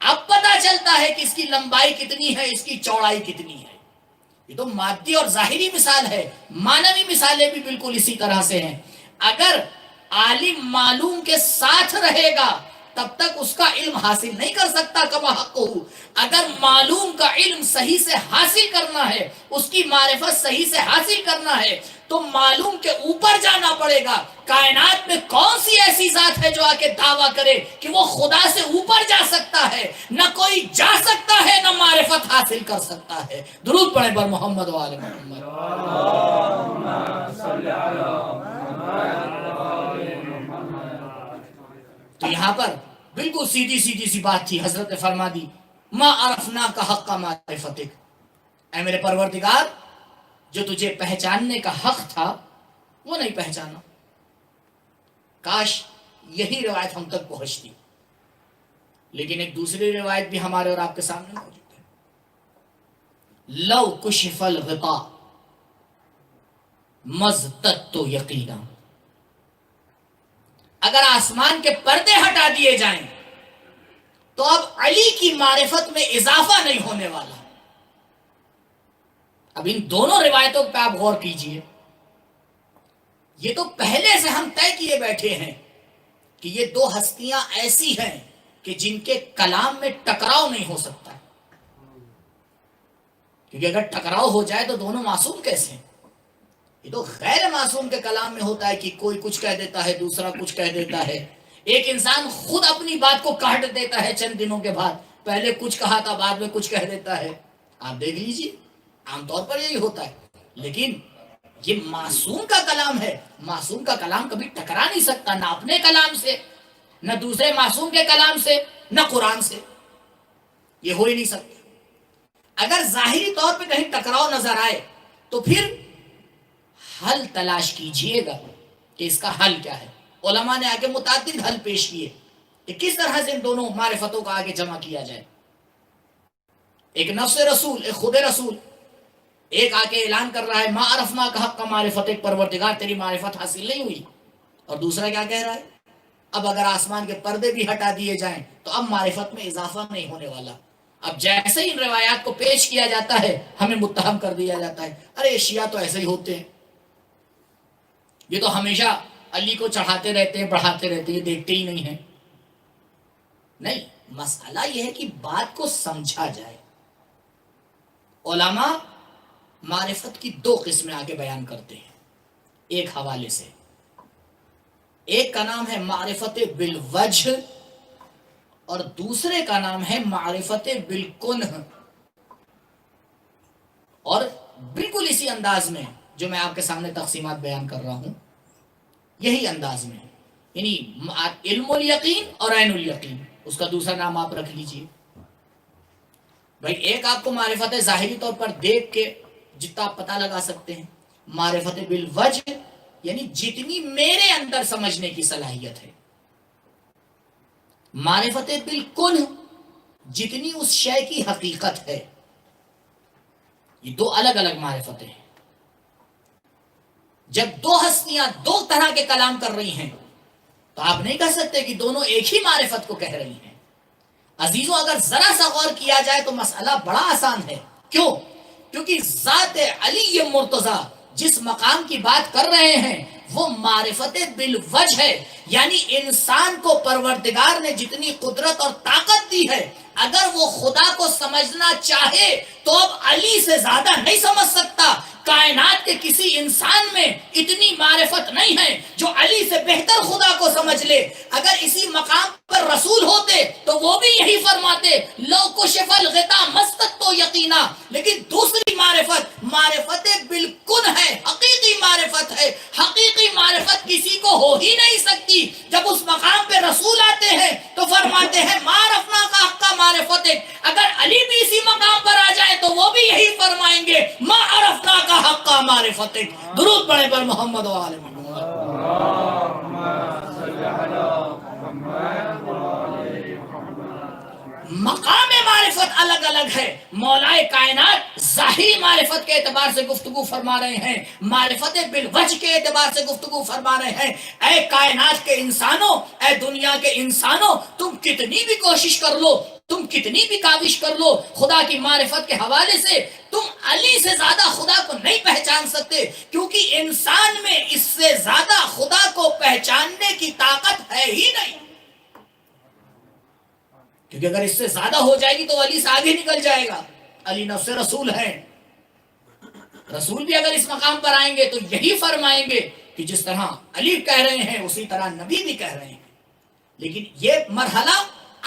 اب پتا چلتا ہے کہ اس کی لمبائی کتنی ہے، اس کی چوڑائی کتنی ہے۔ یہ تو مادی اور ظاہری مثال ہے، معنوی مثالیں بھی بالکل اسی طرح سے ہیں۔ اگر عالم معلوم کے ساتھ رہے گا تب تک اس کا علم حاصل نہیں کر سکتا کما حق ہو۔ اگر معلوم کا علم صحیح سے حاصل کرنا ہے، اس کی معرفت صحیح سے حاصل کرنا ہے تو معلوم کے اوپر جانا پڑے گا۔ کائنات میں کون سی ایسی ذات ہے جو آ کے دعویٰ کرے کہ وہ خدا سے اوپر جا سکتا ہے؟ نہ کوئی جا سکتا ہے، نہ معرفت حاصل کر سکتا ہے۔ درود پڑھیں بر محمد و آل محمد۔ تو یہاں پر بالکل سیدھی سی بات تھی، حضرت نے فرما دی ما عرفنا کا حق کا معرفتک، اے میرے پروردگار جو تجھے پہچاننے کا حق تھا وہ نہیں پہچانا۔ کاش یہی روایت ہم تک پہنچتی، لیکن ایک دوسری روایت بھی ہمارے اور آپ کے سامنے موجود ہے، لو کشف الغطاء مزددت یقینا، اگر آسمان کے پردے ہٹا دیے جائیں تو اب علی کی معرفت میں اضافہ نہیں ہونے والا۔ اب ان دونوں روایتوں پہ آپ غور کیجئے، یہ تو پہلے سے ہم طے کیے بیٹھے ہیں کہ یہ دو ہستیاں ایسی ہیں کہ جن کے کلام میں ٹکراؤ نہیں ہو سکتا، کیونکہ اگر ٹکراؤ ہو جائے تو دونوں معصوم کیسے ہیں؟ یہ تو غیر معصوم کے کلام میں ہوتا ہے کہ کوئی کچھ کہہ دیتا ہے، دوسرا کچھ کہہ دیتا ہے۔ ایک انسان خود اپنی بات کو کاٹ دیتا ہے چند دنوں کے بعد، پہلے کچھ کہا تھا بعد میں کچھ کہہ دیتا ہے۔ آپ دیکھ لیجئے، عام طور پر یہی ہوتا ہے، لیکن یہ معصوم کا کلام ہے، معصوم کا کلام کبھی ٹکرا نہیں سکتا، نہ اپنے کلام سے، نہ دوسرے معصوم کے کلام سے، نہ قرآن سے، یہ ہو ہی نہیں سکتا۔ اگر ظاہری طور پہ کہیں ٹکراؤ نظر آئے تو پھر حل تلاش کیجئے گا کہ اس کا حل کیا ہے۔ علماء نے آگے متعدد حل پیش کیے کہ کس طرح سے ان دونوں معرفتوں کا آگے جمع کیا جائے. ایک نفس رسول، ایک خود رسول، ایک آ کے اعلان کر رہا ہے ما عرفنا کا حق کا معرفت، ایک پروردگار تیری معرفت حاصل نہیں ہوئی. اور دوسرا کیا کہہ رہا ہے؟ اب اگر آسمان کے پردے بھی ہٹا دیے جائیں تو اب معرفت میں اضافہ نہیں ہونے والا. اب جیسے ہی ان روایات کو پیش کیا جاتا ہے ہمیں متہم کر دیا جاتا ہے، ارے شیعہ تو ایسے ہی ہوتے ہیں، یہ تو ہمیشہ علی کو چڑھاتے رہتے ہیں، بڑھاتے رہتے ہیں، یہ دیکھتے ہی نہیں ہیں. نہیں، مسئلہ یہ ہے کہ بات کو سمجھا جائے. علماء معرفت کی دو قسمیں آگے بیان کرتے ہیں ایک حوالے سے. ایک کا نام ہے معرفت بالوجہ اور دوسرے کا نام ہے معرفت بالکنہ. اور بالکل اسی انداز میں جو میں آپ کے سامنے تقسیمات بیان کر رہا ہوں، یہی انداز میں، یعنی علم الیقین اور عین الیقین، اس کا دوسرا نام آپ رکھ لیجئے. بھائی ایک آپ کو معرفت ظاہری طور پر دیکھ کے جتنا آپ پتہ لگا سکتے ہیں، معرفت بالوجہ یعنی جتنی میرے اندر سمجھنے کی صلاحیت ہے، معرفت بالکنہ جتنی اس شے کی حقیقت ہے. یہ دو الگ الگ معرفتیں ہیں. جب دو ہستیاں دو طرح کے کلام کر رہی ہیں تو آپ نہیں کہہ سکتے کہ دونوں ایک ہی معرفت کو کہہ رہی ہیں. عزیزوں اگر ذرا سا غور کیا جائے تو مسئلہ بڑا آسان ہے. کیوں؟ کیونکہ ذات علی مرتضی جس مقام کی بات کر رہے ہیں وہ معرفت بالوجہ ہے. یعنی انسان کو پروردگار نے جتنی قدرت اور طاقت دی ہے، اگر وہ خدا کو سمجھنا چاہے تو اب علی سے زیادہ نہیں سمجھ سکتا. کائنات کے کسی انسان میں اتنی معرفت نہیں ہے جو علی سے بہتر خدا کو سمجھ لے. اگر اسی مقام پر رسول ہوتے تو وہ بھی یہی فرماتے لو کشف الغطا مستت تو یقینا. لیکن دوسری معرفت معرفت بالکن ہے، حقیقی معرفت ہے. حقیقی معرفت کسی کو ہو ہی نہیں سکتی. جب اس مقام پہ رسول آتے ہیں تو فرماتے ہیں معرفنا کا حق کا معرفت ہے. اگر علی بھی اسی مقام پر آ جائے تو وہ بھی یہی فرمائیں گے ما عرفنا کا حق کا معرفت ہے. درود پڑھیں پر محمد و آل محمد. مقام معرفت الگ الگ ہے. مولائے کائنات ظاہری معرفت کے اعتبار سے گفتگو فرما رہے ہیں، معرفت بالوجہ کے اعتبار سے گفتگو فرما رہے ہیں. اے کائنات کے انسانوں، اے دنیا کے انسانوں، تم کتنی بھی کوشش کر لو، تم کتنی بھی کاوش کر لو، خدا کی معرفت کے حوالے سے تم علی سے زیادہ خدا کو نہیں پہچان سکتے. کیونکہ انسان میں اس سے زیادہ خدا کو پہچاننے کی طاقت ہے ہی نہیں. کیونکہ اگر اس سے زیادہ ہو جائے گی تو علی سے آگے نکل جائے گا. علی نفس رسول ہیں. رسول بھی اگر اس مقام پر آئیں گے تو یہی فرمائیں گے کہ جس طرح علی کہہ رہے ہیں اسی طرح نبی بھی کہہ رہے ہیں. لیکن یہ مرحلہ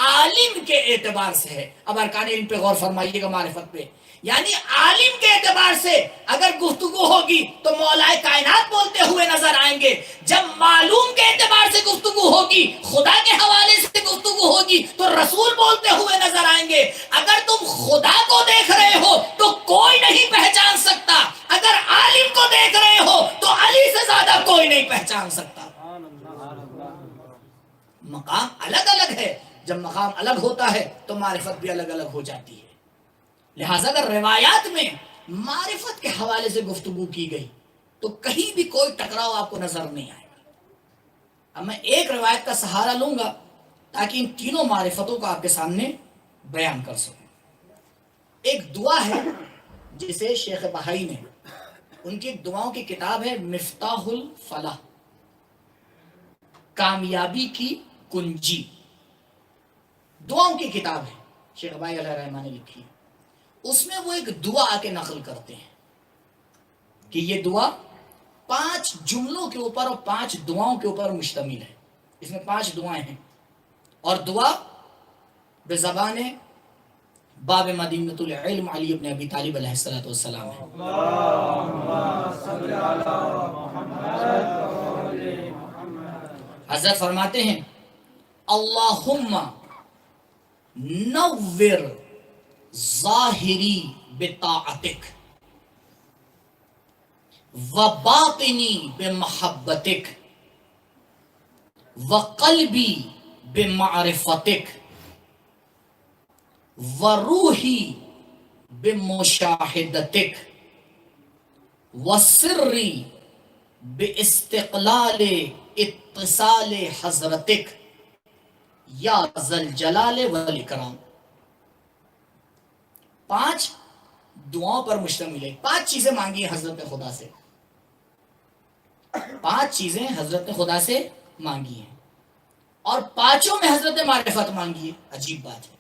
عالم کے اعتبار سے ہے. اب ارکان علم پہ غور فرمائیے گا معرفت پہ. یعنی عالم کے اعتبار سے اگر گفتگو ہوگی تو مولائے کائنات بولتے ہوئے نظر آئیں گے. جب معلوم کے اعتبار سے گفتگو ہوگی، خدا کے حوالے سے گفتگو ہوگی تو رسول بولتے ہوئے نظر آئیں گے. اگر تم خدا کو دیکھ رہے ہو تو کوئی نہیں پہچان سکتا. اگر عالم کو دیکھ رہے ہو تو علی سے زیادہ کوئی نہیں پہچان سکتا. مقام الگ الگ ہے. جب مقام الگ ہوتا ہے تو معرفت بھی الگ الگ ہو جاتی ہے. لہٰذا اگر روایات میں معرفت کے حوالے سے گفتگو کی گئی تو کہیں بھی کوئی ٹکراؤ آپ کو نظر نہیں آئے گا. اب میں ایک روایت کا سہارا لوں گا تاکہ ان تینوں معرفتوں کو آپ کے سامنے بیان کر سکوں. ایک دعا ہے جسے شیخ بہائی نے، ان کی دعاؤں کی کتاب ہے مفتاح الفلاح، کامیابی کی کنجی، دعاؤں کی کتاب ہے، شیخ بہائی علیہ الرحمہ نے لکھی ہے. اس میں وہ ایک دعا آ کے نقل کرتے ہیں کہ یہ دعا 5 جملوں کے اوپر اور 5 دعاؤں کے اوپر مشتمل ہے. اس میں 5 دعائیں ہیں اور دعا بزبان باب مدینۃ العلم علی ابن ابی طالب علیہ السلام ہے. حضرت فرماتے ہیں اللہم نور ظاہری بطاعتک و باطنی بمحبتک وقلبی بمعرفتک وروحی بمشاہدتک وسری باستقلال اتصال حضرتک یا ذل جلال والاکرام. 5 دعاؤں پر مشتمل ہے. 5 چیزیں مانگی ہیں حضرت نے خدا سے. 5 چیزیں حضرت نے خدا سے مانگی ہیں اور 5 میں حضرت نے معرفت مانگی ہے. عجیب بات ہے.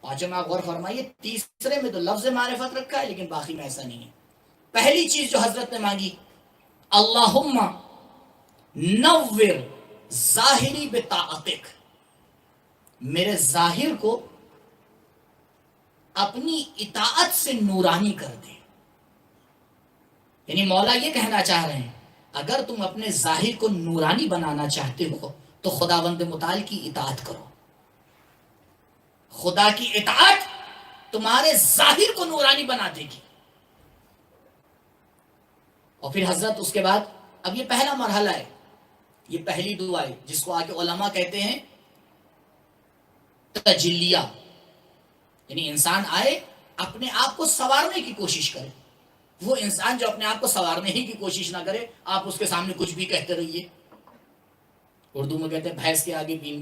5 میں آپ غور فرمائیے، تیسرے میں تو لفظ معرفت رکھا ہے لیکن باقی میں ایسا نہیں ہے. پہلی چیز جو حضرت نے مانگی، اللہم نور ظاہری بطاعتک، میرے ظاہر کو اپنی اطاعت سے نورانی کر دے. یعنی مولا یہ کہنا چاہ رہے ہیں اگر تم اپنے ظاہر کو نورانی بنانا چاہتے ہو تو خداوند متعال کی اطاعت کرو. خدا کی اطاعت تمہارے ظاہر کو نورانی بنا دے گی. اور پھر حضرت اس کے بعد، اب یہ پہلا مرحلہ ہے، یہ پہلی دعا ہے جس کو آگے علماء کہتے ہیں تجلیہ. یعنی انسان آئے اپنے آپ کو سنوارنے کی کوشش کرے. وہ انسان جو اپنے آپ کو سنوارنے ہی کی کوشش نہ کرے، آپ اس کے سامنے کچھ بھی کہتے رہیے. اردو میں کہتے ہیں بھینس کے آگے بین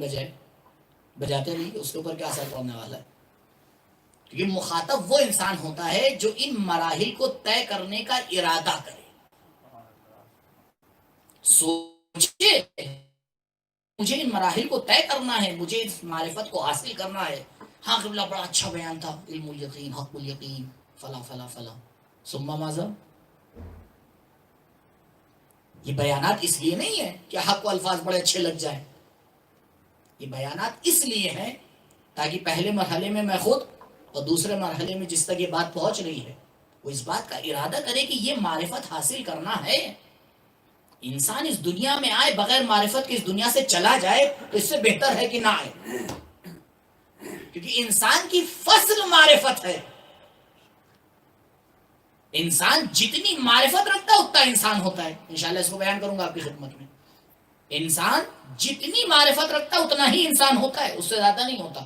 بجاتے رہیے، اس کے اوپر کیا اثر پڑنے والا ہے. کیونکہ مخاطب وہ انسان ہوتا ہے جو ان مراحل کو طے کرنے کا ارادہ کرے. سوچے مجھے ان مراحل کو طے کرنا ہے، مجھے اس معرفت کو حاصل کرنا ہے. ہاں قبلہ بڑا اچھا بیان تھا، علم الیقین، حق الیقین، فلا فلا فلا. ثم ماذا؟ یہ بیانات اس لیے نہیں ہے کہ حق و الفاظ بڑے اچھے لگ جائیں. یہ بیانات اس لیے ہیں تاکہ پہلے مرحلے میں خود اور دوسرے مرحلے میں جس تک یہ بات پہنچ رہی ہے وہ اس بات کا ارادہ کرے کہ یہ معرفت حاصل کرنا ہے. انسان اس دنیا میں آئے بغیر معرفت کے اس دنیا سے چلا جائے تو اس سے بہتر ہے کہ نہ آئے. کیونکہ انسان کی فصل معرفت ہے. انسان جتنی معرفت رکھتا ہے اتنا انسان ہوتا ہے. انشاءاللہ اس کو بیان کروں گا آپ کی خدمت میں. انسان جتنی معرفت رکھتا ہے اتنا ہی انسان ہوتا ہے، اس سے زیادہ نہیں ہوتا.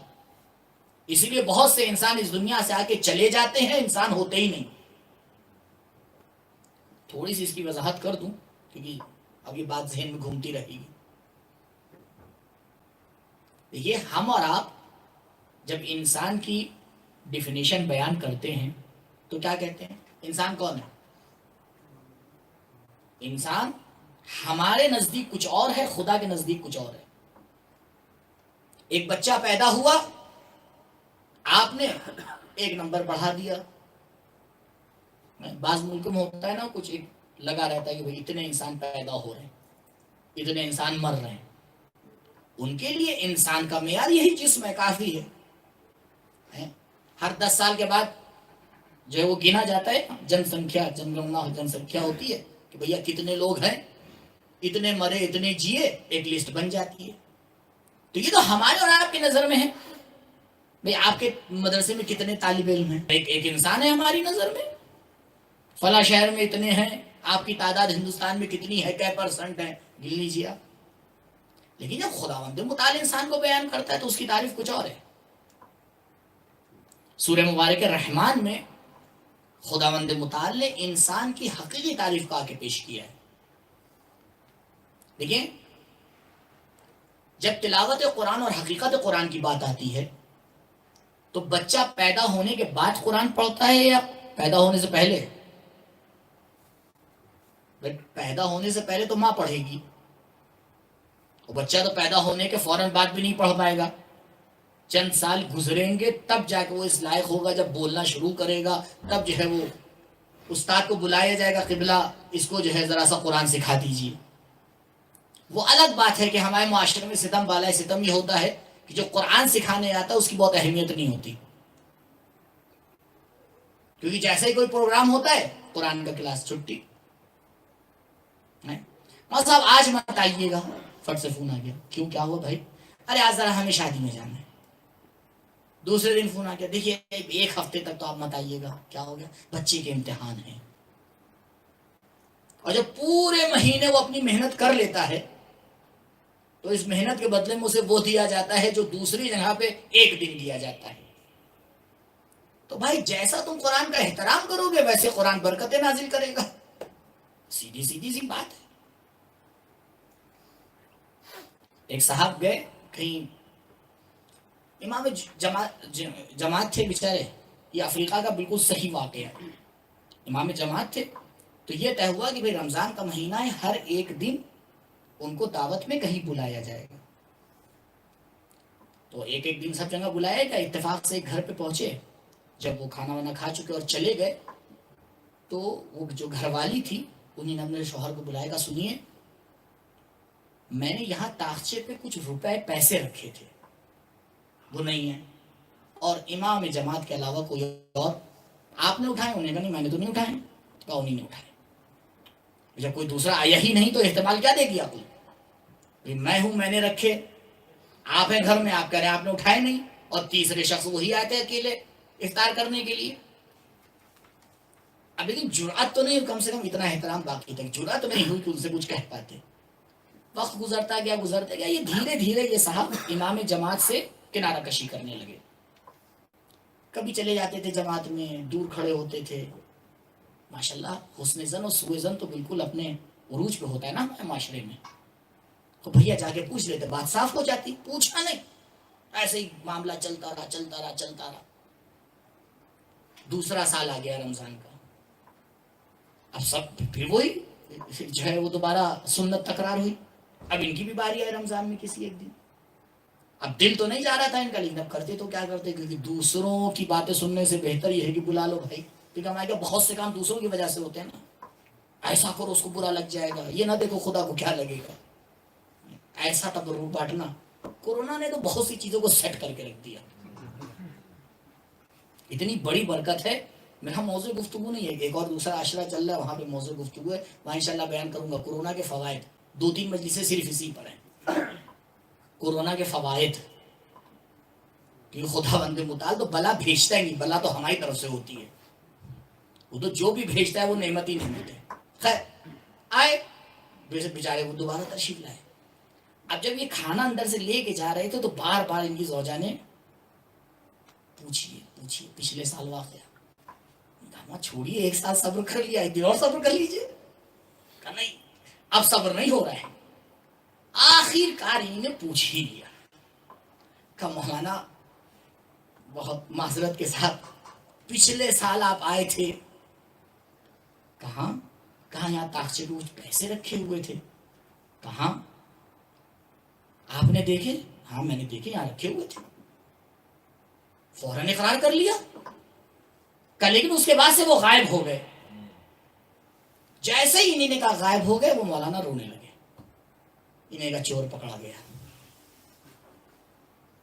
اسی لیے بہت سے انسان اس دنیا سے آ کے چلے جاتے ہیں، انسان ہوتے ہی نہیں. تھوڑی سی اس کی وضاحت کر دوں کیونکہ اب یہ بات ذہن میں گھومتی رہے گی. یہ ہم اور آپ جب انسان کی ڈیفینیشن بیان کرتے ہیں تو کیا کہتے ہیں؟ انسان کون ہے؟ انسان ہمارے نزدیک کچھ اور ہے، خدا کے نزدیک کچھ اور ہے. ایک بچہ پیدا ہوا، آپ نے 1 نمبر بڑھا دیا. بعض ملکوں میں ہوتا ہے نا، کچھ ایک لگا رہتا ہے کہ بھئی اتنے انسان پیدا ہو رہے ہیں، اتنے انسان مر رہے ہیں. ان کے لیے انسان کا معیار یہی جسم ہے، کافی ہے. ہر 10 سال کے بعد جو ہے وہ گنا جاتا ہے، جن سنکھیا ہوتی ہے کہ بھیا کتنے لوگ ہیں، اتنے مرے اتنے جیے، ایک لسٹ بن جاتی ہے. تو یہ تو ہمارے اور آپ کی نظر میں ہے. بھئی آپ کے مدرسے میں کتنے طالب علم ہیں؟ ایک انسان ہے ہماری نظر میں. فلاں شہر میں اتنے ہیں، آپ کی تعداد ہندوستان میں کتنی ہے، کیا % ہے، گن لیجیے آپ. لیکن جب خداوند متعال انسان کو بیان کرتا ہے تو اس کی تعریف کچھ اور ہے. سورہ مبارک رحمان میں خداوند متعال نے انسان کی حقیقی تعریف کا آگے پیش کیا ہے. دیکھیں، جب تلاوت قرآن اور حقیقت قرآن کی بات آتی ہے تو بچہ پیدا ہونے کے بعد قرآن پڑھتا ہے یا پیدا ہونے سے پہلے؟ پیدا ہونے سے پہلے تو ماں پڑھے گی، اور بچہ تو پیدا ہونے کے فوراً بعد بھی نہیں پڑھ پائے گا. چند سال گزریں گے تب جا کے وہ اس لائق ہوگا، جب بولنا شروع کرے گا تب جو ہے وہ استاد کو بلایا جائے گا، قبلہ اس کو جو ہے ذرا سا قرآن سکھا دیجیے. وہ الگ بات ہے کہ ہمارے معاشرے میں ستم بالائے ستم یہ ہوتا ہے کہ جو قرآن سکھانے آتا ہے اس کی بہت اہمیت نہیں ہوتی. کیونکہ جیسے ہی کوئی پروگرام ہوتا ہے قرآن کا کلاس چھٹی. ماں صاحب آج مت آئیے گا، فٹ سے فون آ گیا. کیوں، کیا ہوا بھائی؟ ارے آج ذرا ہمیں شادی میں جانا ہے. دوسرے دن فون آ گیا، دیکھیے 1 ہفتے تک تو آپ مت آئیے گا. کیا ہو گیا؟ بچے کے امتحان ہیں. اور جب پورے مہینے وہ اپنی محنت کر لیتا ہے تو اس محنت کے بدلے میں اسے وہ دیا جاتا ہے جو دوسری جگہ پہ ایک دن دیا جاتا ہے. تو بھائی جیسا تم قرآن کا احترام کرو گے ویسے قرآن برکتیں نازل کرے گا. سیدھی سیدھی سی بات ہے. ایک صاحب گئے کہیں، امام جماعت تھے بیچارے، یہ افریقہ کا بالکل صحیح واقعہ ہے. امام جماعت تھے تو یہ طے ہوا کہ بھئی رمضان کا مہینہ ہے، ہر ایک دن ان کو دعوت میں کہیں بلایا جائے گا. تو ایک ایک دن سب جگہ بلایا گیا. اتفاق سے ایک گھر پہ پہنچے، جب وہ کھانا وانا کھا چکے اور چلے گئے تو وہ جو گھر والی تھی انہیں نے اپنے شوہر کو بلایا، کہا سنیے میں نے یہاں تاخچے پہ کچھ روپے پیسے رکھے تھے، وہ نہیں ہیں، اور امام جماعت کے علاوہ کوئی اور آپ نے اٹھائے؟ انہوں نے کہا نہیں میں نے تو نہیں اٹھائے. کہا انہیں نے اٹھائے. جب کوئی دوسرا آیا ہی نہیں تو احتمال کیا دے گیا کوئی؟ میں ہوں، میں نے رکھے، آپ ہیں گھر میں، آپ کہہ رہے ہیں آپ نے اٹھائے نہیں، اور تیسرے شخص وہی آتے ہیں اکیلے افطار کرنے کے لیے. اب لیکن جرأت تو نہیں، کم سے کم اتنا احترام باقی تک جرأت نہیں ہوئی کہ ان سے کچھ کہہ پاتے. وقت گزرتا گیا، یہ دھیرے دھیرے یہ صاحب امام جماعت سے کنارہ کشی کرنے لگے. کبھی چلے جاتے تھے جماعت میں، دور کھڑے ہوتے تھے. ماشاءاللہ حسن زن اور سوء زن تو بالکل اپنے عروج پہ ہوتا ہے نا ہمارے معاشرے میں. تو بھیا جا کے پوچھ لیتے، بات صاف ہو جاتی. پوچھا نہیں، ایسے ہی معاملہ چلتا رہا. دوسرا سال آ گیا رمضان کا. اب سب پھر وہی جو ہے وہ دوبارہ سنت تکرار ہوئی. اب ان کی بھی باری آئی رمضان میں کسی ایک دن. اب دل تو نہیں جا رہا تھا ان کا، لیکن اب کرتے تو کیا کرتے، کیونکہ دوسروں کی باتیں سننے سے بہتر یہ ہے کہ بلا لو بھائی. کیونکہ ہمارے بہت سے کام دوسروں کی وجہ سے ہوتے ہیں نا. ایسا کرو اس کو برا لگ جائے گا، یہ نہ دیکھو خدا کو کیا لگے گا. ایسا تبرک بانٹنا، کورونا نے تو بہت سی چیزوں کو سیٹ کر کے رکھ دیا. اتنی بڑی برکت ہے. میرا موضوع گفتگو نہیں ہے، ایک اور دوسرا عشرہ چل رہا ہے وہاں پہ موضوع گفتگو ہے، وہاں انشاءاللہ بیان کروں گا. کورونا کے فوائد 2-3 مجلسیں صرف اسی پر ہیں. کورونا کے فوائد، کہ خدا بند متعال تو بلا بھیجتا ہی نہیں، بلا تو ہماری طرف سے ہوتی ہے. وہ تو جو بھی بھیجتا ہے وہ نعمت ہی نعمت ہے. خیر آئے بیچارے وہ دوبارہ تشریف لائے. اب جب یہ کھانا اندر سے لے کے جا رہے تھے تو بار بار ان کی زوجہ نے پوچھیے پچھلے سال واقعہ. چھوڑیے، ایک سال صبر کر لیا، ایک دن اور صبر کر لیجیے. کہا نہیں اب صبر نہیں ہو رہا ہے. آخر کار انہیں نے پوچھ ہی لیا. کہا مولانا بہت معذرت کے ساتھ پچھلے سال آپ آئے تھے. کہاں یہاں تاخچے پہ کچھ پیسے رکھے ہوئے تھے. کہاں آپ نے دیکھے؟ ہاں میں نے دیکھے، یہاں رکھے ہوئے تھے. فوراً اقرار کر لیا. لیکن اس کے بعد سے وہ غائب ہو گئے. جیسے ہی انہیں نے کہا غائب ہو گئے، وہ مولانا رونے لگے. انہیں کا چور پکڑا گیا.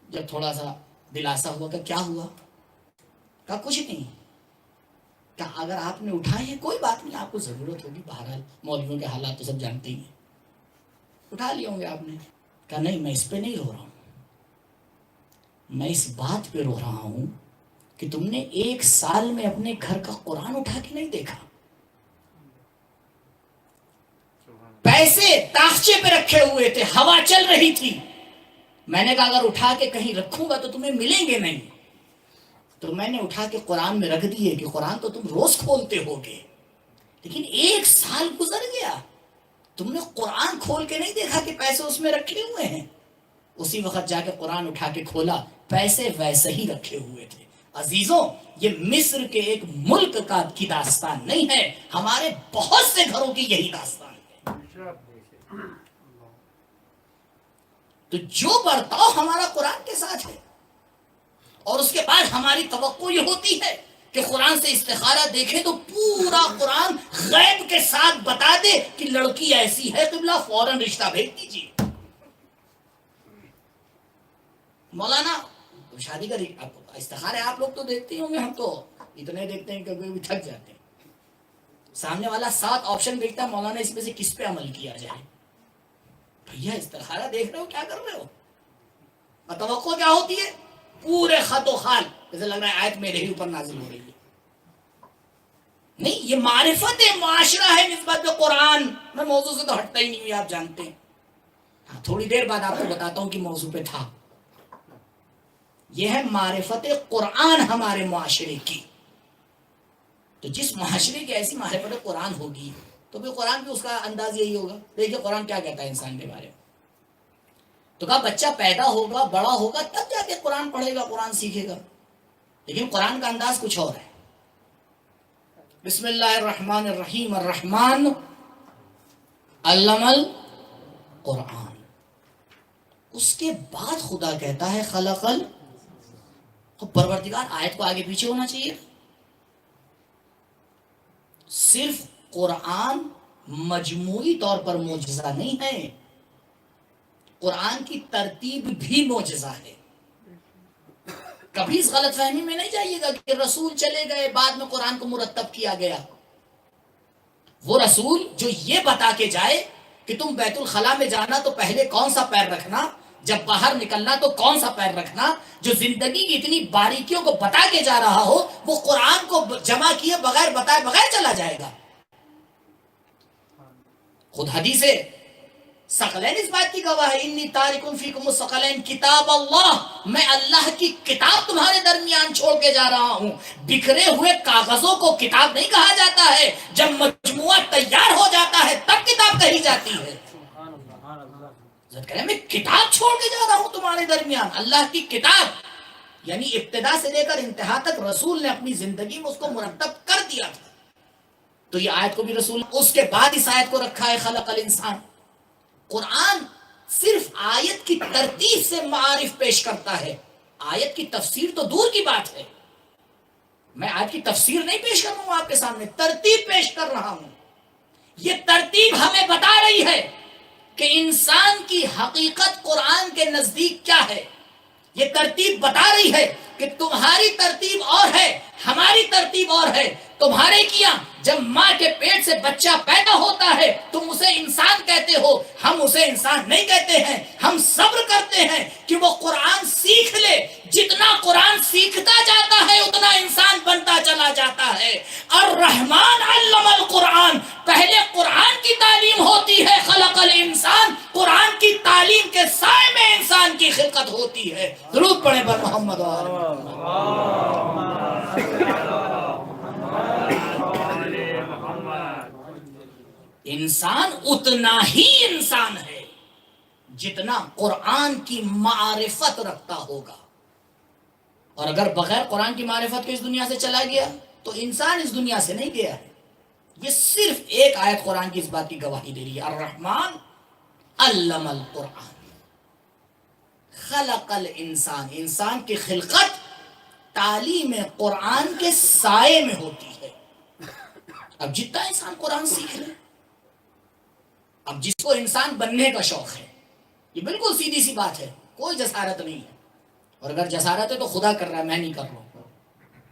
جب تھوڑا سا دلاسا ہوا کہ کیا ہوا، کہا کچھ نہیں. کہا اگر آپ نے اٹھائے ہیں کوئی بات نہیں، آپ کو ضرورت ہوگی، بہرحال مولویوں کے حالات تو سب جانتے ہی ہیں، اٹھا لیے ہوں گے آپ نے. کہا نہیں میں اس پہ نہیں رو رہا ہوں، میں اس بات پہ رو رہا ہوں کہ تم نے 1 سال میں اپنے گھر کا قرآن اٹھا کے نہیں دیکھا. پیسے تاخچے پہ رکھے ہوئے تھے، ہوا چل رہی تھی. میں نے کہا اگر اٹھا کے کہیں رکھوں گا تو تمہیں ملیں گے نہیں. تو میں نے اٹھا کے قرآن میں رکھ دیے کہ قرآن تو تم روز کھولتے ہوگے. لیکن 1 سال گزر گیا، تم نے قرآن کھول کے نہیں دیکھا کہ پیسے اس میں رکھے ہوئے ہیں. اسی وقت جا کے قرآن اٹھا کے کھولا، پیسے ویسے ہی رکھے ہوئے تھے. عزیزوں یہ مصر کے ایک ملک کی داستان نہیں ہے، ہمارے بہت سے گھروں کی یہی داستان ہے. تو جو برتاؤ ہمارا قرآن کے ساتھ ہے، اور اس کے بعد ہماری توقع یہ ہوتی ہے کہ قرآن سے استخارہ دیکھیں تو پورا قرآن غیب کے ساتھ بتا دے کہ لڑکی ایسی ہے، قبلہ فوراً رشتہ بھیج دیجیے. مولانا شادی کا استخارے آپ لوگ تو دیکھتے ہی ہوں گے، ہم تو اتنے دیکھتے ہیں کہ کوئی بھی تھک جاتے ہیں. سامنے والا 7 آپشن دیکھتا ہے، مولانا اس میں سے کس پہ عمل کیا جائے. بھیا استخارہ دیکھ رہے ہو، کیا کر رہے ہو؟ اور توقع کیا ہوتی ہے؟ پورے خط و خال، جیسے لگ رہا ہے آیت میرے ہی اوپر نازل ہو رہی ہے. نہیں، یہ معرفت معاشرہ ہے نسبت قرآن. میں موضوع سے تو ہٹتا ہی نہیں ہوں، آپ جانتے ہیں. ہاں تھوڑی دیر بعد آپ کو بتاتا ہوں کہ موضوع پہ تھا. یہ ہے معرفت قرآن ہمارے معاشرے کی. تو جس معاشرے کی ایسی معرفت قرآن ہوگی تو پھر قرآن بھی اس کا انداز یہی ہوگا. دیکھیے قرآن کیا کہتا ہے انسان کے بارے میں. تو کہا بچہ پیدا ہوگا بڑا ہوگا تب جا کے قرآن پڑھے گا قرآن سیکھے گا. لیکن قرآن کا انداز کچھ اور ہے. بسم اللہ الرحمن الرحیم. الرحمن علم القرآن. اس کے بعد خدا کہتا ہے خلق پروردگار. آیت کو آگے پیچھے ہونا چاہیے. صرف قرآن مجموعی طور پر معجزہ نہیں ہے, قرآن کی ترتیب بھی معجزہ ہے. کبھی اس غلط فہمی میں نہیں جائیے گا کہ رسول چلے گئے بعد میں قرآن کو مرتب کیا گیا. وہ رسول جو یہ بتا کے جائے کہ تم بیت الخلاء میں جانا تو پہلے کون سا پیر رکھنا, جب باہر نکلنا تو کون سا پیر رکھنا, جو زندگی کی اتنی باریکیوں کو بتا کے جا رہا ہو, وہ قرآن کو جمع کیے بغیر بتائے بغیر چلا جائے گا. خود حدیث ثقلین اس بات کی گواہ ہے, انی تارکن فیکم الثقلین کتاب اللہ. میں اللہ کی کتاب تمہارے درمیان چھوڑ کے جا رہا ہوں. بکھرے ہوئے کاغذوں کو کتاب نہیں کہا جاتا ہے, جب مجموعہ تیار ہو جاتا ہے تب کتاب کہی جاتی ہے. میں کتاب چھوڑ کے جا رہا ہوں تمہارے درمیان. اللہ کی کتاب یعنی ابتدا سے لے کر انتہا تک رسول نے اپنی زندگی میں اس کو مرتب کر دیا تھا. تو یہ آیت کو بھی رسول, اس کے بعد اس آیت کو رکھا ہے خلق الانسان. قرآن صرف آیت کی ترتیب سے معارف پیش کرتا ہے. آیت کی تفسیر تو دور کی بات ہے. میں آیت کی تفسیر نہیں پیش کر رہا ہوں آپ کے سامنے, ترتیب پیش کر رہا ہوں. یہ ترتیب ہمیں بتا رہی ہے کہ انسان کی حقیقت قرآن کے نزدیک کیا ہے. یہ ترتیب بتا رہی ہے کہ تمہاری ترتیب اور ہے, ہماری ترتیب اور ہے. تمہارے کیا جب ماں کے پیٹ سے بچہ پیدا ہوتا ہے تم اسے انسان کہتے ہو, ہم اسے انسان نہیں کہتے ہیں. ہم صبر کرتے ہیں کہ وہ قرآن سیکھ لے. جتنا قرآن سیکھتا جاتا ہے اتنا انسان بنتا چلا جاتا ہے. الرحمن علم القرآن. پہلے قرآن کی تعلیم ہوتی ہے خلق الانسان. قرآن کی تعلیم کے سائے میں انسان کی خلقت ہوتی ہے. درود پڑھیں پر محمد انسان اتنا ہی انسان ہے جتنا قرآن کی معرفت رکھتا ہوگا. اور اگر بغیر قرآن کی معرفت کے اس دنیا سے چلا گیا تو انسان اس دنیا سے نہیں گیا ہے. یہ صرف ایک آیت قرآن کی اس بات کی گواہی دے رہی ہے. الرحمن علم القرآن خلق الانسان. انسان کی خلقت تعلیم قرآن کے سائے میں ہوتی ہے. اب جتنا انسان قرآن سیکھ لے, اب جس کو انسان بننے کا شوق ہے, یہ بالکل سیدھی سی بات ہے, کوئی جسارت نہیں ہے. اور اگر جسارت ہے تو خدا کر رہا ہے, میں نہیں کر رہا ہوں,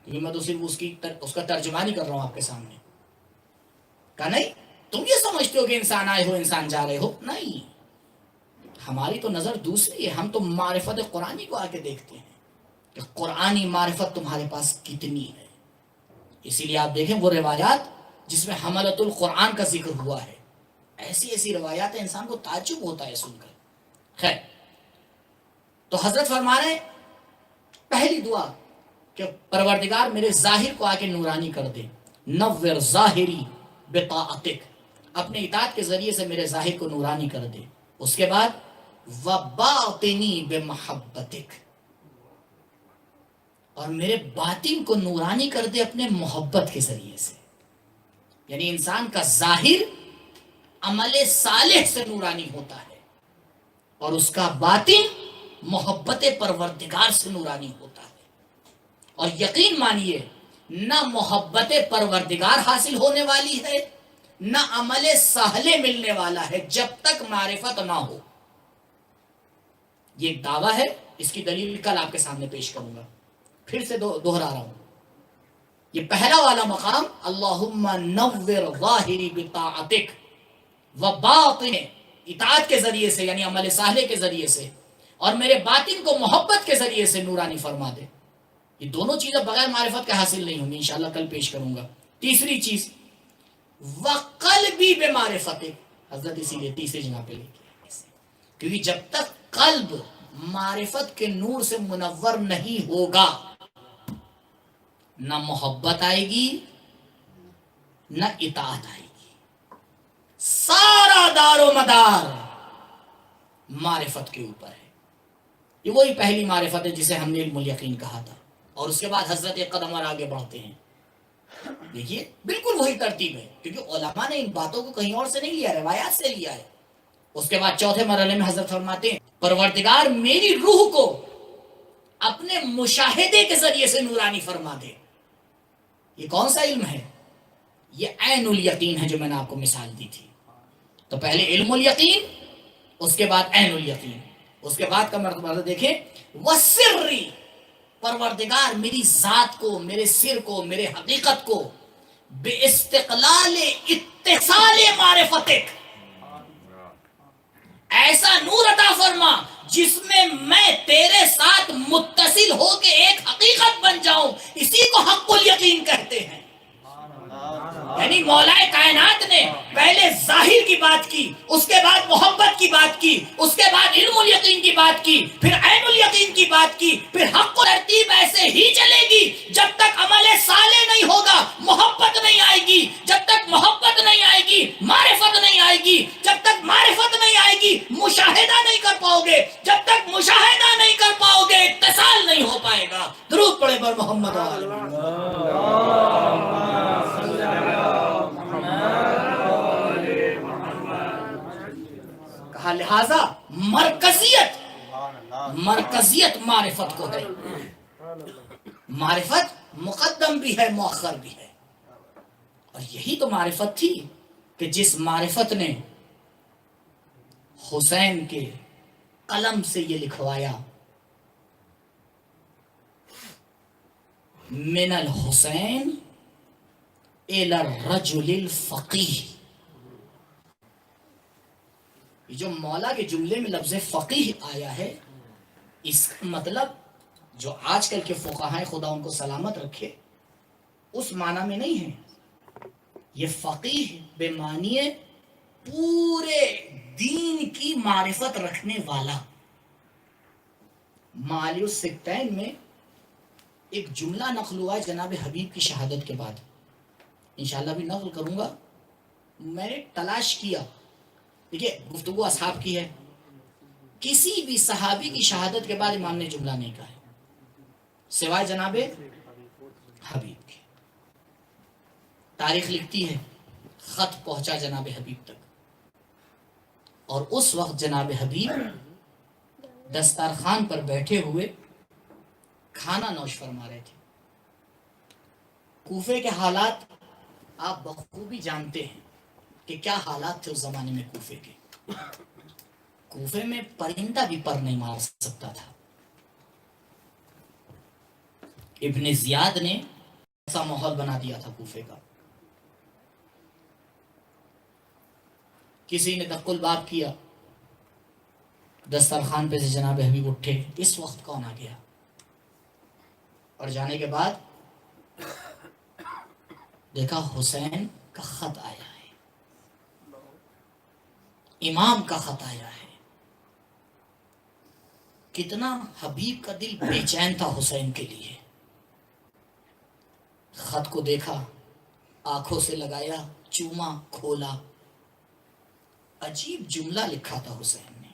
کیونکہ میں تو صرف اس کا ترجمانی کر رہا ہوں آپ کے سامنے. کہا نہیں تم یہ سمجھتے ہو کہ انسان آئے ہو انسان جا رہے ہو. نہیں, ہماری تو نظر دوسری ہے. ہم تو معرفت قرآنی کو آ کے دیکھتے ہیں کہ قرآنی معرفت تمہارے پاس کتنی ہے. اسی لیے آپ دیکھیں وہ روایات جس میں حملۃ القرآن کا ذکر ہوا ہے, ایسی ایسی روایات ہیں انسان کو تعجب ہوتا ہے سن کر. خیر, تو حضرت فرما رہے ہیں پہلی دعا کہ پروردگار میرے ظاہر کو آ کے نورانی کر دے. نور ظاہری بطاعتک, اپنے اطاعت کے ذریعے سے میرے ظاہر کو نورانی کر دے. اس کے بعد وباطنی بمحبتک, اور میرے باطن کو نورانی کر دے اپنے محبت کے ذریعے سے. یعنی انسان کا ظاہر عمل صالح سے نورانی ہوتا ہے اور اس کا باطن محبت پروردگار سے نورانی ہوتا ہے. اور یقین مانیے نہ محبت پروردگار حاصل ہونے والی ہے نہ عمل صالح ملنے والا ہے جب تک معرفت نہ ہو. یہ ایک دعویٰ ہے, اس کی دلیل کل آپ کے سامنے پیش کروں گا. پھر سے دوہرا رہا ہوں, یہ پہلا والا مقام اللہم نور ظاہری بطاعتک وباطن, اطاعت کے ذریعے سے یعنی عمل صالح کے ذریعے سے, اور میرے باطن کو محبت کے ذریعے سے نورانی فرما دے. یہ دونوں چیزیں بغیر معرفت کے حاصل نہیں ہوں گی, انشاءاللہ کل پیش کروں گا. تیسری چیز وقلبی بمعرفتک, حضرت اسی لیے تیسری جگہ پہ لکھی, کیونکہ جب تک قلب معرفت کے نور سے منور نہیں ہوگا نہ محبت آئے گی نہ اطاعت آئے گی. سارا دار و مدار معرفت کے اوپر ہے. یہ وہی پہلی معرفت ہے جسے ہم نے علم الیقین کہا تھا. اور اس کے بعد حضرت ایک قدم اور آگے بڑھتے ہیں. دیکھیے بالکل وہی ترتیب ہے کیونکہ علماء نے ان باتوں کو کہیں اور سے نہیں لیا، روایات سے لیا ہے. اس کے بعد چوتھے مرحلے میں حضرت فرماتے ہیں پروردگار میری روح کو اپنے مشاہدے کے ذریعے سے نورانی فرما دے. یہ کون سا علم ہے؟ یہ عین الیقین ہے جو میں نے آپ کو مثال دی تھی. تو پہلے علم الیقین، اس کے بعد عین الیقین، اس کے بعد کا مرتبہ دیکھیں وسری، پروردگار میری ذات کو، میرے سر کو، میرے حقیقت کو بے استقلال اتصال معرفتک ایسا نور عطا فرما جس میں تیرے ساتھ متصل ہو کے ایک حقیقت بن جاؤں. اسی کو حق الیقین کہتے ہیں. یعنی مولا کائنات نے پہلے ظاہر کی بات کی، اس کے بعد محبت کی بات کی، اس کے بعد علم الیقین کی بات کی، پھر عین الیقین کی بات کی، پھر حق و ترتیب ایسے ہی چلے گی جب تک عمل صالح نہیں ہوگا محبت نہیں آئے گی. جب تک محبت نہیں آئے گی معرفت نہیں آئے گی. جب تک معرفت نہیں آئے گی مشاہدہ نہیں کر پاؤ گے. جب تک مشاہدہ نہیں کر پاؤ گے اتصال نہیں ہو پائے گا. درود پڑھے پر محمد و آل محمد. کہا لہذا مرکزیت معرفت کو ہے. معرفت مقدم بھی ہے مؤخر بھی ہے. اور یہی تو معرفت تھی کہ جس معرفت نے حسین کے قلم سے یہ لکھوایا من الحسین الی الرجل الفقیہ. یہ جو مولا کے جملے میں لفظ فقیہ آیا ہے اس کا مطلب جو آج کل کے فقہائے خدا ان کو سلامت رکھے اس معنی میں نہیں ہے. یہ فقیہ بے معنی پورے دین کی معرفت رکھنے والا. معالی السکتین میں ایک جملہ نقل ہوا ہے جناب حبیب کی شہادت کے بعد، انشاءاللہ بھی نقل کروں گا. میں نے تلاش کیا، دیکھیے گفتگو اصحاب کی ہے، کسی بھی صحابی کی شہادت کے بعد امام نے جملہ نہیں کہا ہے سوائے جناب حبیب کے. تاریخ لکھتی ہے خط پہنچا جناب حبیب تک، اور اس وقت جناب حبیب دسترخوان پر بیٹھے ہوئے کھانا نوش فرما رہے تھے. کوفے کے حالات آپ بخوبی جانتے ہیں کہ کیا حالات تھے اس زمانے میں کوفے کے. کوفے میں پرندہ بھی پر نہیں مار سکتا تھا. ابن زیاد نے ایسا ماحول بنا دیا تھا کوفے کا. کسی نے دق الباب کیا، دسترخوان پہ سے جناب حبیب اٹھے، اس وقت کون آ گیا؟ اور جانے کے بعد دیکھا حسین کا خط آیا ہے، امام کا خط آیا ہے. کتنا حبیب کا دل بے چین تھا حسین کے لیے. خط کو دیکھا، آنکھوں سے لگایا، چوما، کھولا. عجیب جملہ لکھا تھا حسین نے،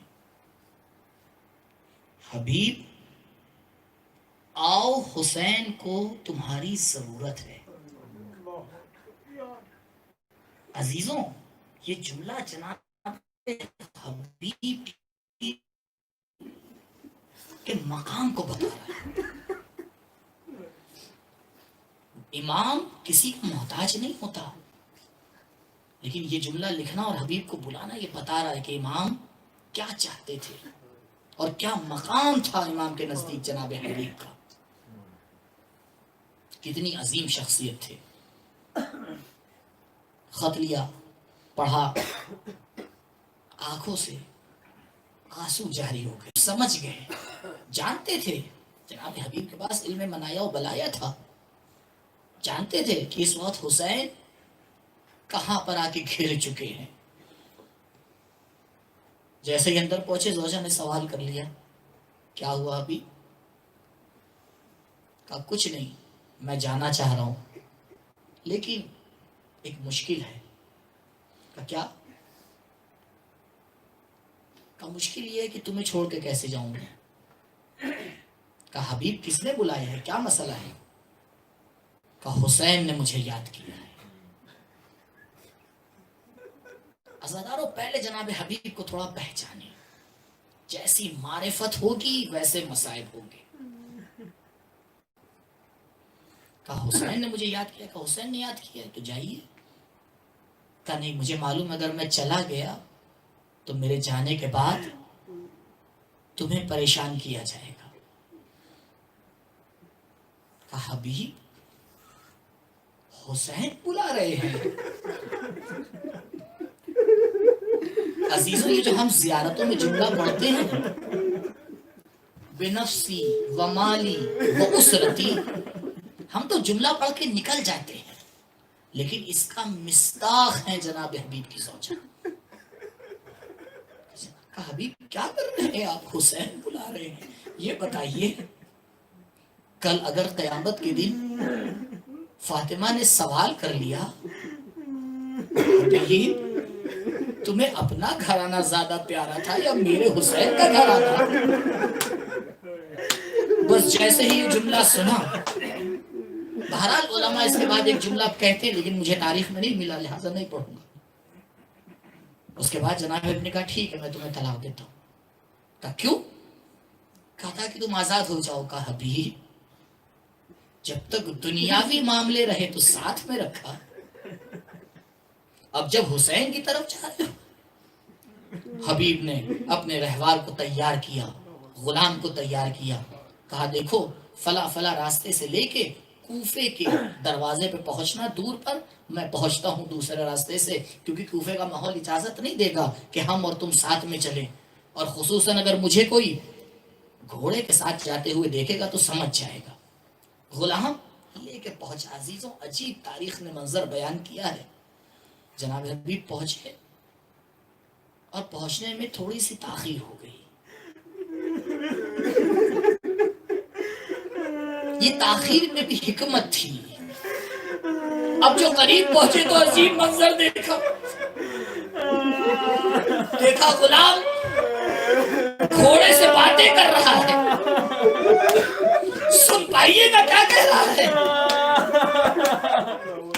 حبیب آؤ حسین کو تمہاری ضرورت ہے. عزیزوں یہ جملہ جناب حبیب کے مقام کو بتا رہا ہے. امام کسی کو محتاج نہیں ہوتا، لیکن یہ جملہ لکھنا اور حبیب کو بلانا یہ بتا رہا ہے کہ امام کیا چاہتے تھے اور کیا مقام تھا امام کے نزدیک جناب حبیب کا. کتنی عظیم شخصیت تھے. خط لیا، پڑھا، آنکھوں سے آنسو جاری ہو گئے. سمجھ گئے، جانتے تھے جناب حبیب کے پاس علم منایا و بلایا تھا. جانتے تھے کہ اس وقت حسین کہاں پر آ کے گھر چکے ہیں. جیسے ہی اندر پہنچے زوجہ نے سوال کر لیا کیا ہوا ابھی؟ کہا کچھ نہیں، میں جانا چاہ رہا ہوں لیکن ایک مشکل ہے۔ کہا کیا؟ کہا مشکل یہ ہے کہ تمہیں چھوڑ کے کیسے جاؤں گا؟ کہا حبیب کس نے بلایا ہے، کیا مسئلہ ہے؟ کہا حسین نے مجھے یاد کیا ہے۔ عزادارو پہلے جناب حبیب کو تھوڑا پہچانے، جیسی معرفت ہوگی ویسے مصائب ہوں گے۔ کہا حسین نے مجھے یاد کیا؟ کہا حسین نے یاد کیا تو جائیے۔ کہا نہیں، مجھے معلوم اگر میں چلا گیا تو میرے جانے کے بعد تمہیں پریشان کیا جائے گا۔ کہا حبیب حسین بلا رہے ہیں؟ عزیزوں یہ جو ہم زیارتوں میں جملہ پڑھتے ہیں بنفسی و مالی و اسرتی، ہم تو جملہ پڑھ کے نکل جاتے ہیں، لیکن اس کا مصداق ہے جناب حبیب کی زوجہ۔ کہا حبیب کیا کر رہے ہیں آپ؟ حسین بلا رہے ہیں، یہ بتائیے کل اگر قیامت کے دن فاطمہ نے سوال کر لیا کہ تمہیں اپنا گھرانہ زیادہ پیارا تھا یا میرے حسین کا گھرانہ؟ بس جیسے ہی یہ جملہ سنا، بہرحال علماء اس کے بعد ایک جملہ کہتے ہیں لیکن مجھے تاریخ میں نہیں ملا لہذا نہیں پڑھوں گا۔ اس کے بعد جناب نے کہا ٹھیک ہے میں تمہیں طلاق دیتا ہوں۔ کہا کیوں؟ کہا تھا کہ تم آزاد ہو جاؤ۔ کہا حبیب جب تک دنیاوی معاملے رہے تو ساتھ میں رکھا، اب جب حسین کی طرف جا رہے ہو۔ حبیب نے اپنے رہوار کو تیار کیا، غلام کو تیار کیا، کہا دیکھو فلاں فلاں راستے سے لے کے کوفے کے دروازے پہ پہنچنا دور پر، میں پہنچتا ہوں دوسرے راستے سے، کیونکہ کوفے کا ماحول اجازت نہیں دے گا کہ ہم اور تم ساتھ میں چلیں، اور خصوصاً اگر مجھے کوئی گھوڑے کے ساتھ جاتے ہوئے دیکھے گا تو سمجھ جائے گا۔ غلام لے کے پہنچا۔ عزیزوں عجیب تاریخ نے منظر بیان کیا ہے۔ جناب حبیب پہنچے اور پہنچنے میں تھوڑی سی تاخیر ہو گئی۔ یہ تاخیر میں بھی حکمت تھی۔ اب جو قریب پہنچے تو عجیب منظر دیکھا غلام گھوڑے سے باتیں کر رہا ہے۔ سن پائیے گا کیا کہہ رہا ہے؟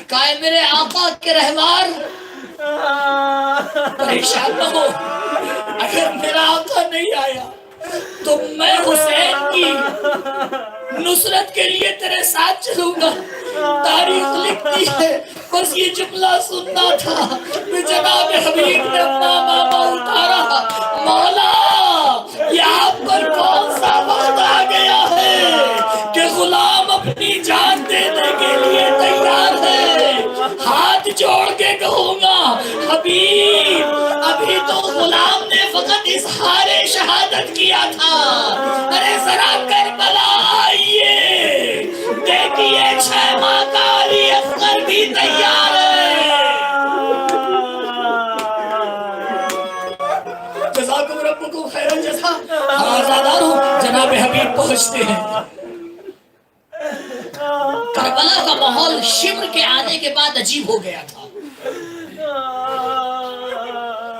کہا میرے آقا کے رہوار پریشان نہ ہو، اگر میرا آقا نہیں آیا تو میں حسین کی نصرت کے لیے تیرے ساتھ چلوں گا۔ تاریخ لکھتی ہے بس یہ جملہ سننا تھا کہ جناب حبیب نے اپنا ماما اتارا، مولا یہ آپ پر کون سا وقت آ گیا ہے کہ غلام اپنی جان دینے کے لیے تیار ہے؟ ہاتھ جوڑ کے کہوں گا حبیب ابھی تو غلام نے فقط اظہار شہادت کیا تھا، ارے ذرا کربلا آئیے دیکھیے 6 ماہ کا علی اصغر بھی تیار ہے۔ جزاکم ربکم خیر الجزا۔ آزاداروں جناب حبیب پہنچتے ہیں۔ کربلا کا ماحول شمر کے آنے کے بعد عجیب ہو گیا تھا۔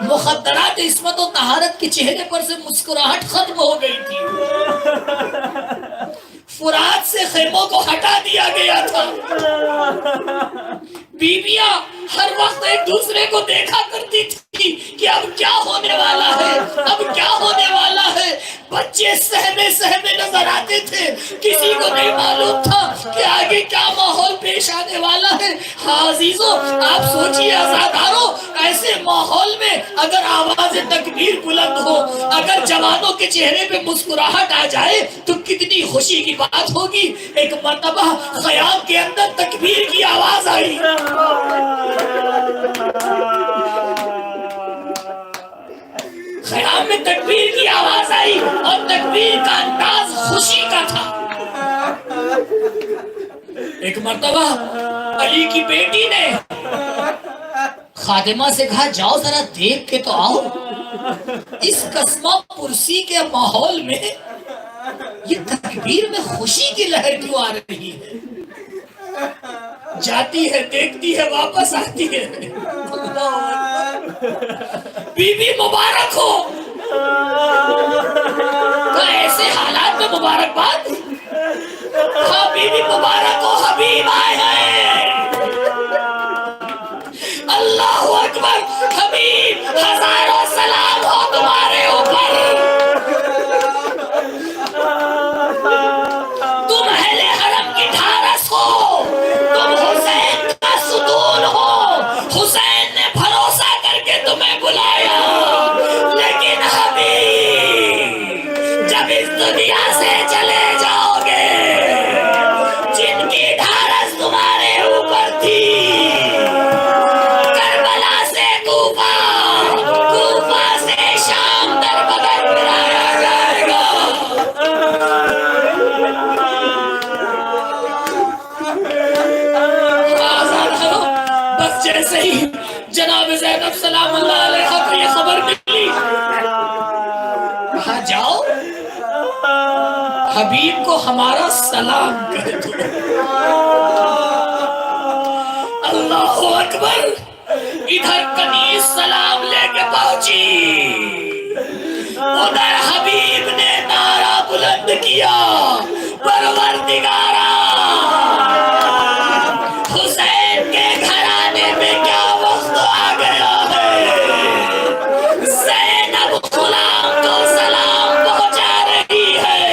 مخدرات عصمت و طہارت کے چہرے پر سے مسکراہٹ ختم ہو گئی تھی۔ فرات سے خیموں کو ہٹا دیا گیا تھا۔ بیویاں ہر وقت ایک دوسرے کو دیکھا کرتی تھی کہ اب کیا ہونے والا ہے، اب کیا ہونے والا ہے۔ بچے سہمے سہمے نظر آتے تھے، کسی کو نہیں معلوم تھا کہ آگے کیا ماحول پیش آنے والا ہے۔ ہاں عزیزوں آپ سوچئے عزاداروں، ایسے ماحول میں اگر آواز تکبیر بلند ہو، اگر جوانوں کے چہرے پہ مسکراہٹ آ جائے تو کتنی خوشی کی بات ہوگی۔ ایک مرتبہ خیام کے اندر تکبیر کی آواز آئی، خیام میں تکبیر کی آواز آئی اور تکبیر کا انداز خوشی کا تھا۔ ایک مرتبہ علی کی بیٹی نے خادمہ سے کہا جاؤ ذرا دیکھ کے تو آؤ۔ اس قسمہ پرسی کے ماحول میں یہ تکبیر میں خوشی کی لہر کیوں آ رہی ہے؟ جاتی ہے، دیکھتی ہے، واپس آتی ہے. بی بی مبارک ہو. تو ایسے حالات میں مبارکباد. ہاں بی بی مبارک ہو، حبیب آئے ہیں. اللہ اکبر. حبیب ہزاروں سلام ہو تمہارے اوپر. تم اہل حرم کی ڈھارس ہو، تم حسین کا ستون ہو. حسین نے بھروسہ کر کے تمہیں بلایا، لیکن حبیب جب اس دنیا سے چلے جاؤ گے، جن کی ڈھارس تمہارے اوپر تھی، کربلا سے کوفہ، کوفہ سے شام در بدر پھرایا جائے گا. بس جیسے ہی جناب زینب سلام اللہ علیہ کو یہ خبر ملی، کہا جاؤ حبیب کو ہمارا سلام کہہ دو. اللہ اکبر. ادھر کنیز سلام لے کے پہنچی، ادھر حبیب نے نعرہ بلند کیا، پروردگارا حسین کے گھرانے میں کیا وقت آ گیا ہے. زینب غلام کو سلام پہنچا رہی ہے.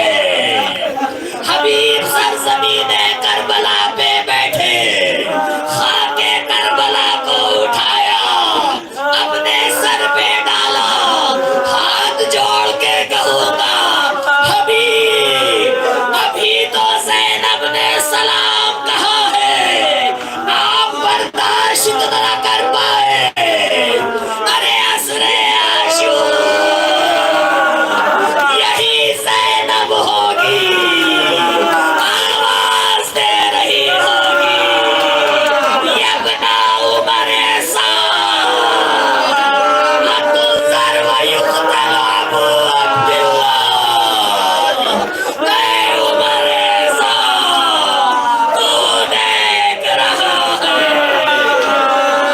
حبیب سرزمین کربلا پہ بیٹھے، خاک کربلا کو اٹھایا، اپنے سر پہ ڈالا، ہاتھ جوڑ کے کہوں گا حبیب ابھی تو زینب نے سلام کہا ہے، آپ برداشت نہ کر پائے. ارے عصر عاشور یہی زینب ہوگی، آواز دے رہی ہوگی، یبنا عمر احسان اتنظر ویقتل ابو عبداللہ. اے عمر احسان تو دیکھ رہا ہے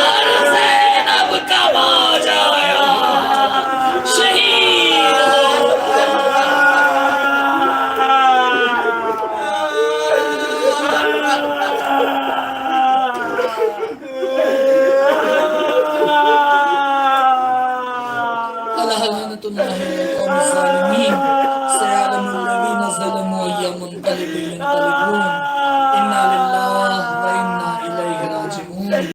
اور زینب کب آ جایا، شہید ہو. اللہ لعنت اللہ علی القوم الظالمین. سيعلم الذين ظلموا أي منقلب ينقلبون. إنا لله وإنا إليه راجعون.